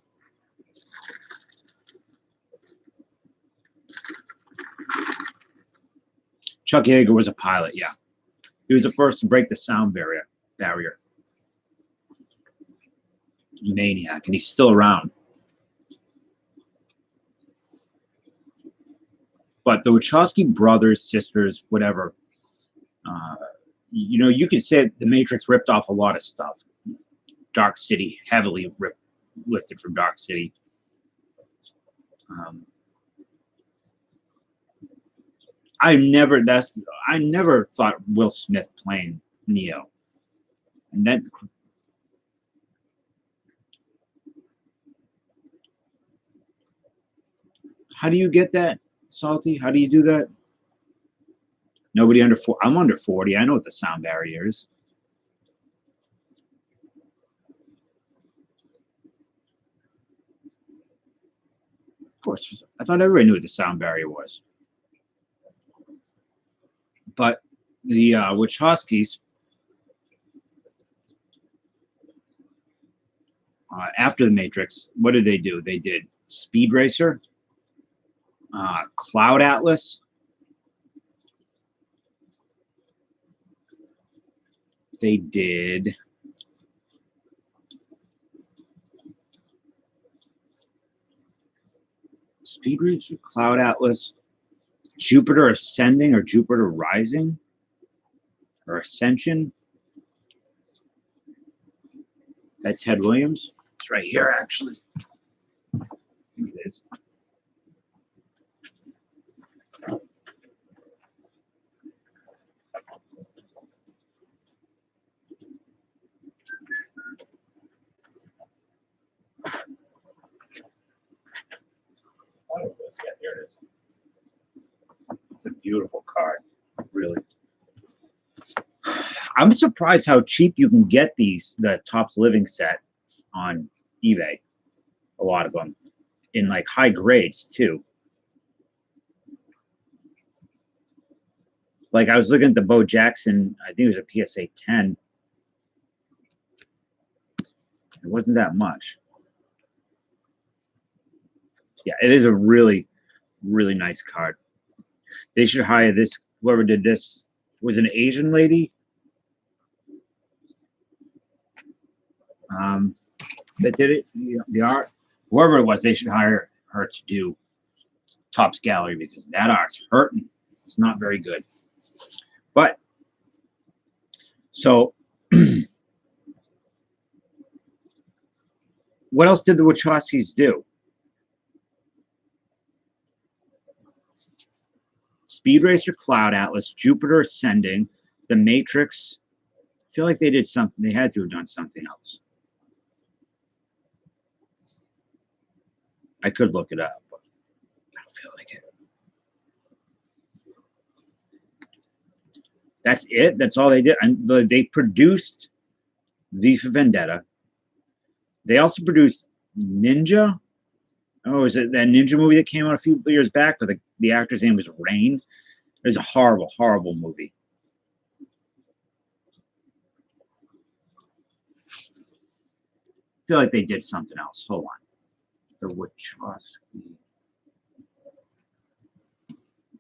Chuck Yeager was a pilot, yeah. He was the first to break the sound barrier. Maniac, and he's still around. But the Wachowski brothers, sisters, whatever, you could say The Matrix ripped off a lot of stuff. Dark City, heavily lifted from Dark City. I never thought Will Smith playing Neo. And then how do you get that, Salty? How do you do that? Nobody under 40. I'm under 40. I know what the sound barrier is. Of course. I thought everybody knew what the sound barrier was. But the Wachowskis, after The Matrix, what did they do? They did Speed Racer, Cloud Atlas. They did Speed Racer, Cloud Atlas, Jupiter Ascending or Jupiter Rising or Ascension. That's Ted Williams. It's right here, actually. I think it is. Yeah, here it is. It's a beautiful card, really. I'm surprised how cheap you can get the Topps Living set on eBay. A lot of them in like high grades too. Like I was looking at the Bo Jackson, I think it was a PSA 10. It wasn't that much. Yeah, it is a really, really nice card. They should hire this. Whoever did this was an Asian lady. That did it. The art, whoever it was, they should hire her to do Topps Gallery because that art's hurting. It's not very good. But so, what else did the Wachowskis do? Speed Racer, Cloud Atlas, Jupiter Ascending, The Matrix. I feel like they did something. They had to have done something else. I could look it up, but I don't feel like it. That's it. That's all they did. And they produced V for Vendetta. They also produced Ninja. Oh, is it that Ninja movie that came out a few years back? Where the actor's name was Rain. It was a horrible, horrible movie. feel like they did something else. Hold on. The Wachowski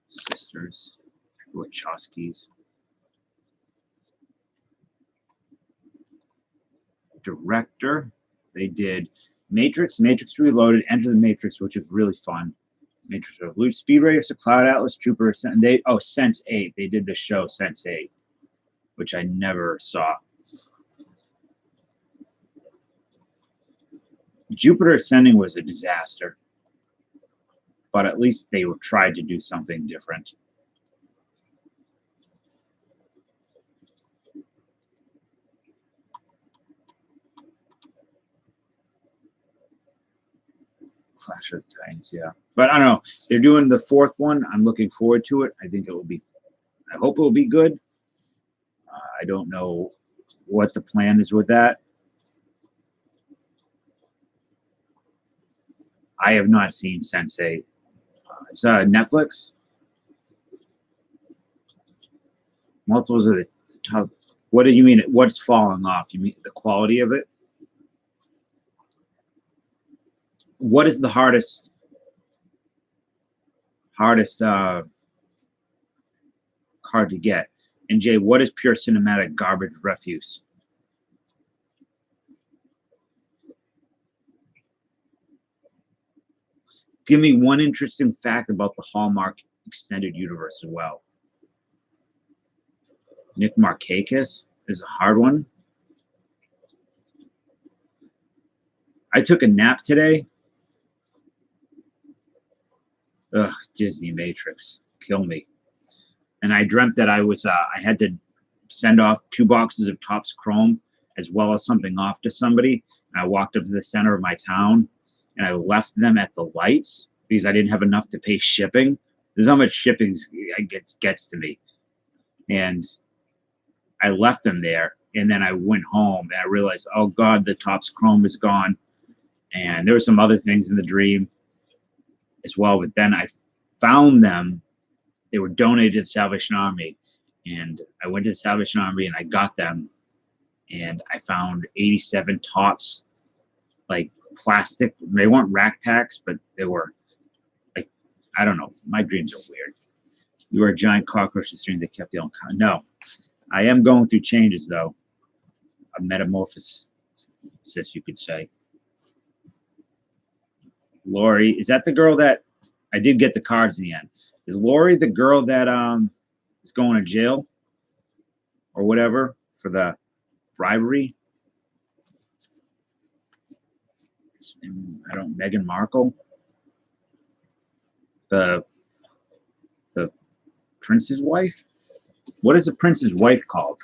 sisters. Wachowskis. Director. They did Matrix, Matrix Reloaded, Enter the Matrix, which is really fun. Matrix Revolution, Speed Racer, Cloud Atlas, Jupiter, Sense 8. They did the show Sense 8, which I never saw. Jupiter Ascending was a disaster, but at least they tried to do something different. Clash of Titans, yeah. But I don't know. They're doing the fourth one. I'm looking forward to it. I think it will be, I hope it will be good. I don't know what the plan is with that. I have not seen Sense8. It's Netflix. Multiples of the top. What do you mean? What's falling off? You mean the quality of it? What is the hardest card to get? And Jay, what is pure cinematic garbage refuse? Give me one interesting fact about the Hallmark extended universe as well. Nick Markakis is a hard one. I took a nap today. Ugh, Disney Matrix, kill me. And I dreamt that I was, I had to send off 2 boxes of Topps Chrome as well as something off to somebody. And I walked up to the center of my town and I left them at the lights because I didn't have enough to pay shipping. There's how much shipping gets to me. And I left them there. And then I went home and I realized, oh God, the Topps Chrome is gone. And there were some other things in the dream as well, but then I found them. They were donated to the Salvation Army, and I went to the Salvation Army and I got them, and I found 87 Topps, like plastic. They weren't rack packs, but they were like, I don't know. My dreams are weird. You were a giant cockroach stream that kept yelling. No, I am going through changes though. A metamorphosis, you could say. Lori, is that the girl that I did get the cards in the end? Is Lori the girl that is going to jail or whatever for the bribery? I don't. Meghan Markle, the prince's wife. What is the prince's wife called?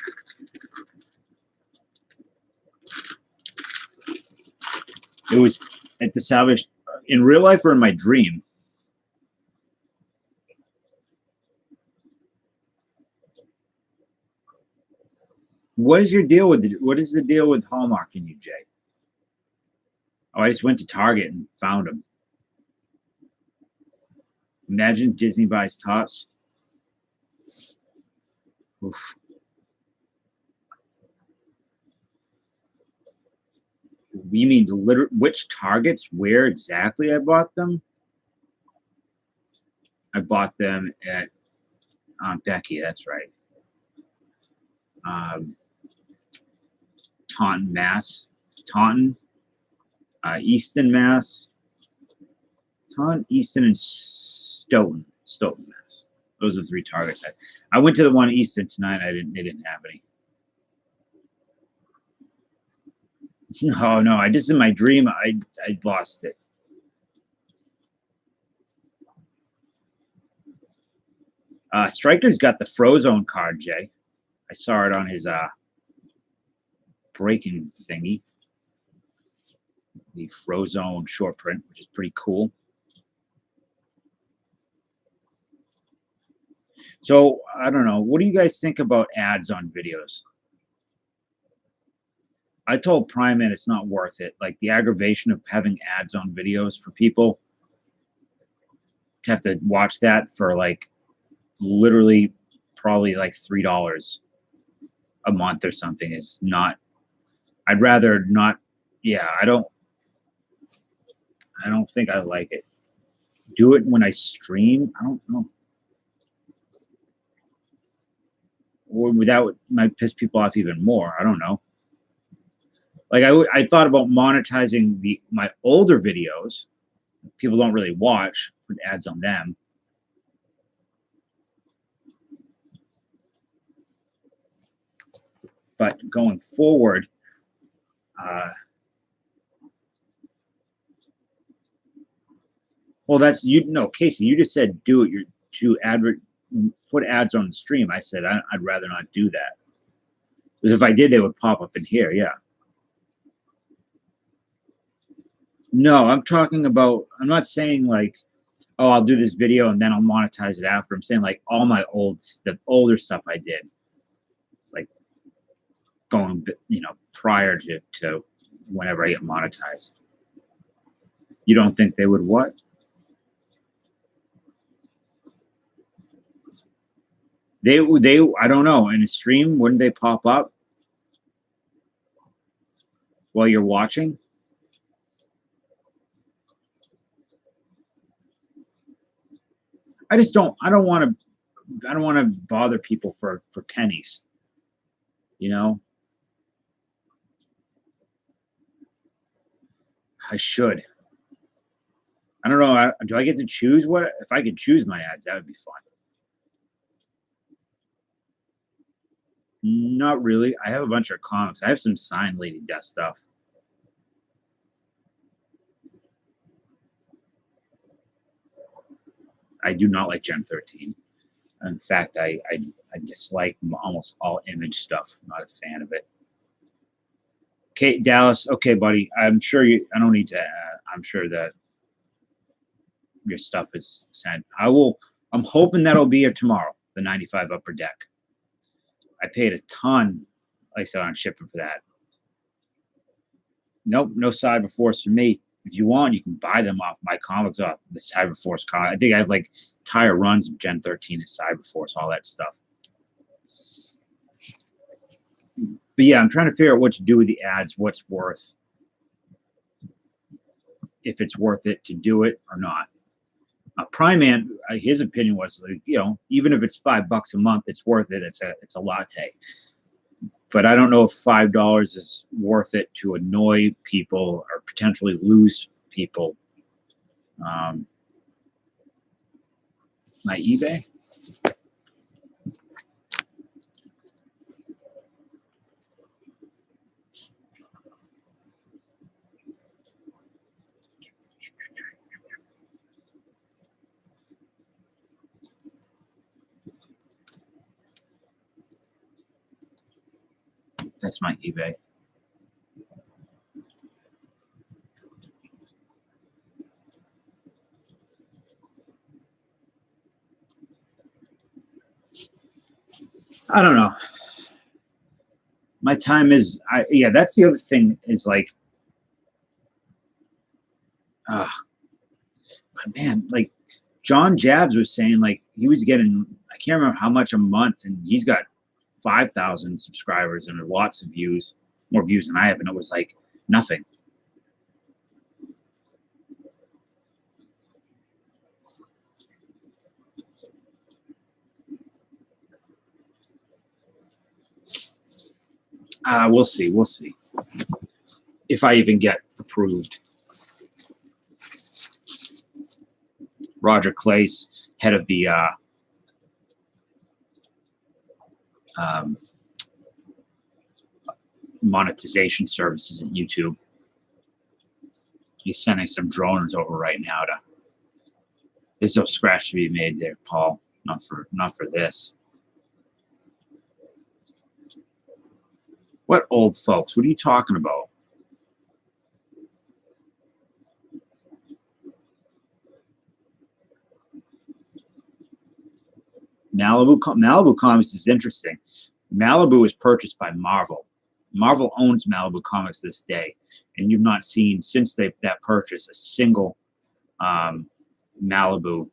It was at the Salvation. In real life or in my dream? What is your deal with what is the deal with Hallmark and you, Jay? Oh, I just went to Target and found them. Imagine Disney buys Topps. Oof. You mean which Targets? Where exactly I bought them? I bought them at Aunt Becky. That's right. Taunton, Mass. Taunton, Easton, Mass. Taunton, Easton, and Stoughton, Mass. Those are 3 Targets. I went to the one Easton tonight. They didn't have any. Oh no! I just in my dream I lost it. Striker's got the Frozone card, Jay. I saw it on his breaking thingy. The Frozone short print, which is pretty cool. So I don't know. What do you guys think about ads on videos? I told Prime it's not worth it. Like the aggravation of having ads on videos for people to have to watch that for like literally probably like $3 a month or something is not. I'd rather not yeah, I don't think I like it. Do it when I stream. I don't know. Or that might piss people off even more. I don't know. Like I thought about monetizing my older videos. People don't really watch, put ads on them. But going forward, well, that's you. No, Casey, you just said do it. Put ads on the stream. I said I'd rather not do that because if I did, they would pop up in here. Yeah. No, I'm talking about. I'm not saying like, oh, I'll do this video and then I'll monetize it after. I'm saying like all my the older stuff I did, like going, prior to whenever I get monetized. You don't think they would what? They I don't know. In a stream, wouldn't they pop up while you're watching? I don't want to bother people for pennies. You know? I should. I don't know. Do I get to choose what? If I could choose my ads, that would be fun. Not really. I have a bunch of comics. I have some signed Lady Death stuff. I do not like Gen 13. In fact, I dislike almost all image stuff. I'm not a fan of it. Okay, Dallas. Okay, buddy. I'm sure I don't need to. I'm sure that your stuff is sent. I'm hoping that'll be here tomorrow. The 95 Upper Deck. I paid a ton, like I said, on shipping for that. Nope, no Cyberforce for me. If you want, you can buy them off my comics off the Cyberforce comic. I think I have like entire runs of Gen 13 and Cyberforce, all that stuff. But yeah, I'm trying to figure out what to do with the ads, what's worth, if it's worth it to do it or not. Prime Man, his opinion was, like, even if it's $5 a month, it's worth it. It's a latte. But I don't know if $5 is worth it to annoy people or potentially lose people. My eBay. That's my eBay. I don't know. My time is, yeah, that's the other thing is like, but man, like John Jabs was saying, like he was getting, I can't remember how much a month, and he's got 5,000 subscribers and lots of views, more views than I have, and it was like nothing. We'll see. We'll see if I even get approved. Roger Clay's head of the monetization services at YouTube. He's sending some droners over right now to. There's no scratch to be made there, Paul. Not for this. What old folks? What are you talking about? Malibu Comics is interesting. Malibu is purchased by Marvel. Marvel owns Malibu Comics this day, and you've not seen since that purchase a single Malibu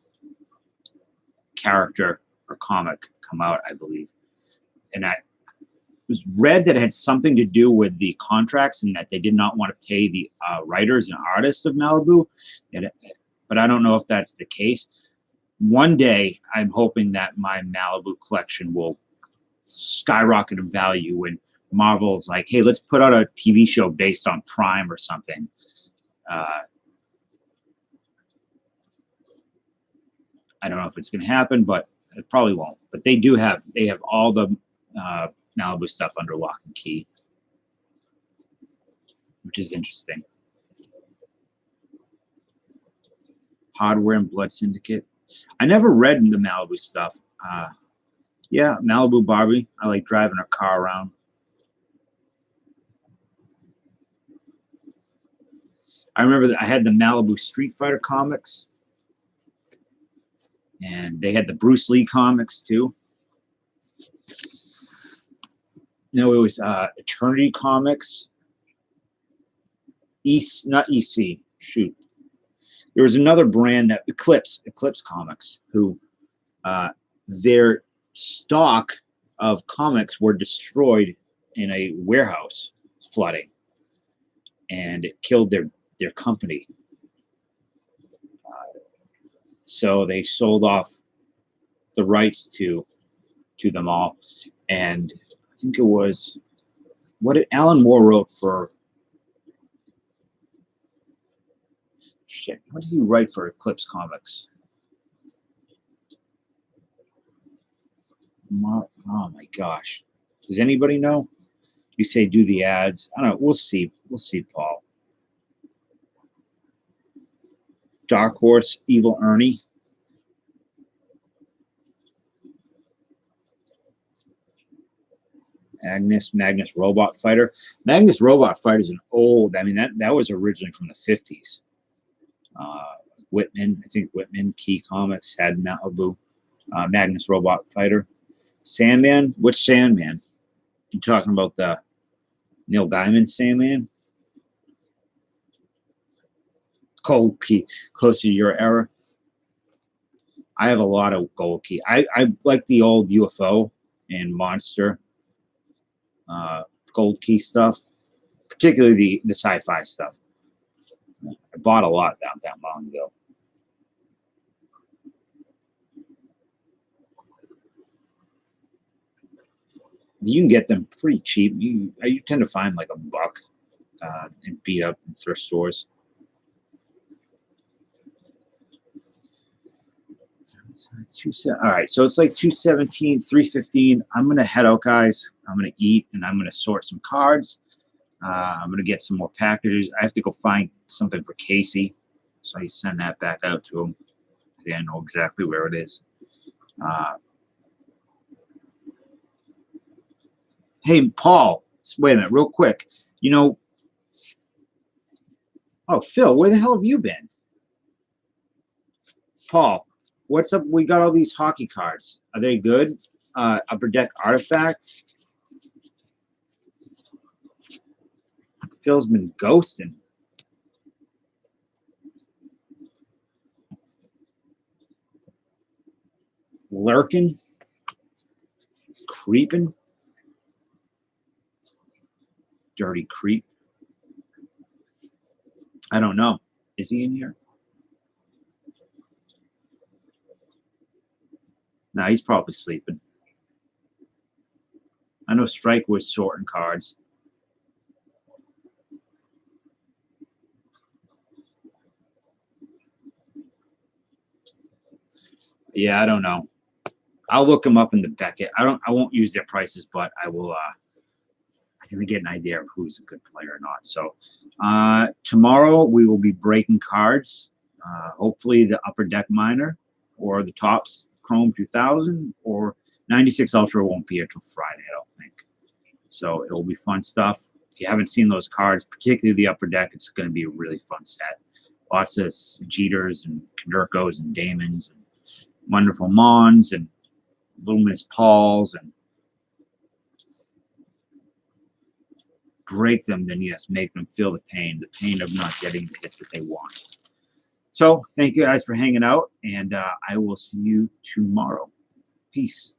character or comic come out, I believe. And was read that it had something to do with the contracts and that they did not want to pay the writers and artists of Malibu. But I don't know if that's the case. One day, I'm hoping that my Malibu collection will skyrocket in value when Marvel's like, hey, let's put out a TV show based on Prime or something. I don't know if it's going to happen, but it probably won't. But they have all the Malibu stuff under lock and key, which is interesting. Hardware and Blood Syndicate. I never read the Malibu stuff. Yeah, Malibu Barbie. I like driving her car around. I remember that I had the Malibu Street Fighter comics. And they had the Bruce Lee comics too. It was Eternity Comics. Not EC. Shoot. There was another brand that Eclipse Comics, who their stock of comics were destroyed in a warehouse flooding, and it killed their company. So they sold off the rights to them all, and I think it was what did Alan Moore wrote for. Shit, what did he write for Eclipse Comics? Oh my gosh. Does anybody know? You say do the ads. I don't know. We'll see. We'll see, Paul. Dark Horse, Evil Ernie. Magnus Robot Fighter. Magnus Robot Fighter is an old, I mean, that was originally from the 50s. Whitman, I think Whitman Key Comics had Malibu, Magnus Robot Fighter. Sandman, which Sandman? You talking about the Neil Gaiman Sandman? Gold Key, closer to your era. I have a lot of Gold Key. I like the old UFO and Monster Gold Key stuff, particularly the sci-fi stuff. I bought a lot not that long ago. You can get them pretty cheap. You tend to find like $1 and beat up in thrift stores. All right, so it's like 217, 315. I'm gonna head out, guys. I'm gonna eat and I'm gonna sort some cards. I'm gonna get some more packages. I have to go find something for Casey, so I send that back out to him. I know exactly where it is. Hey, Paul, wait a minute, real quick. Oh, Phil, where the hell have you been? Paul, what's up? We got all these hockey cards. Are they good? Upper Deck Artifact. Phil's been ghosting. Lurking. Creeping. Dirty creep. I don't know. Is he in here? No, he's probably sleeping. I know Strike was sorting cards. Yeah, I don't know. I'll look them up in the Beckett. I won't use their prices, but I will. I can get an idea of who's a good player or not. So tomorrow we will be breaking cards. Hopefully the Upper Deck Minor or the Topps Chrome 2000 or 96 Ultra won't be here till Friday, I don't think. So it will be fun stuff. If you haven't seen those cards, particularly the Upper Deck, it's going to be a really fun set. Lots of Jeters and Konderkos and Damons and wonderful Mons and luminous Pauls, and break them, then yes, make them feel the pain of not getting the hits that they want. So thank you guys for hanging out, and I will see you tomorrow. Peace.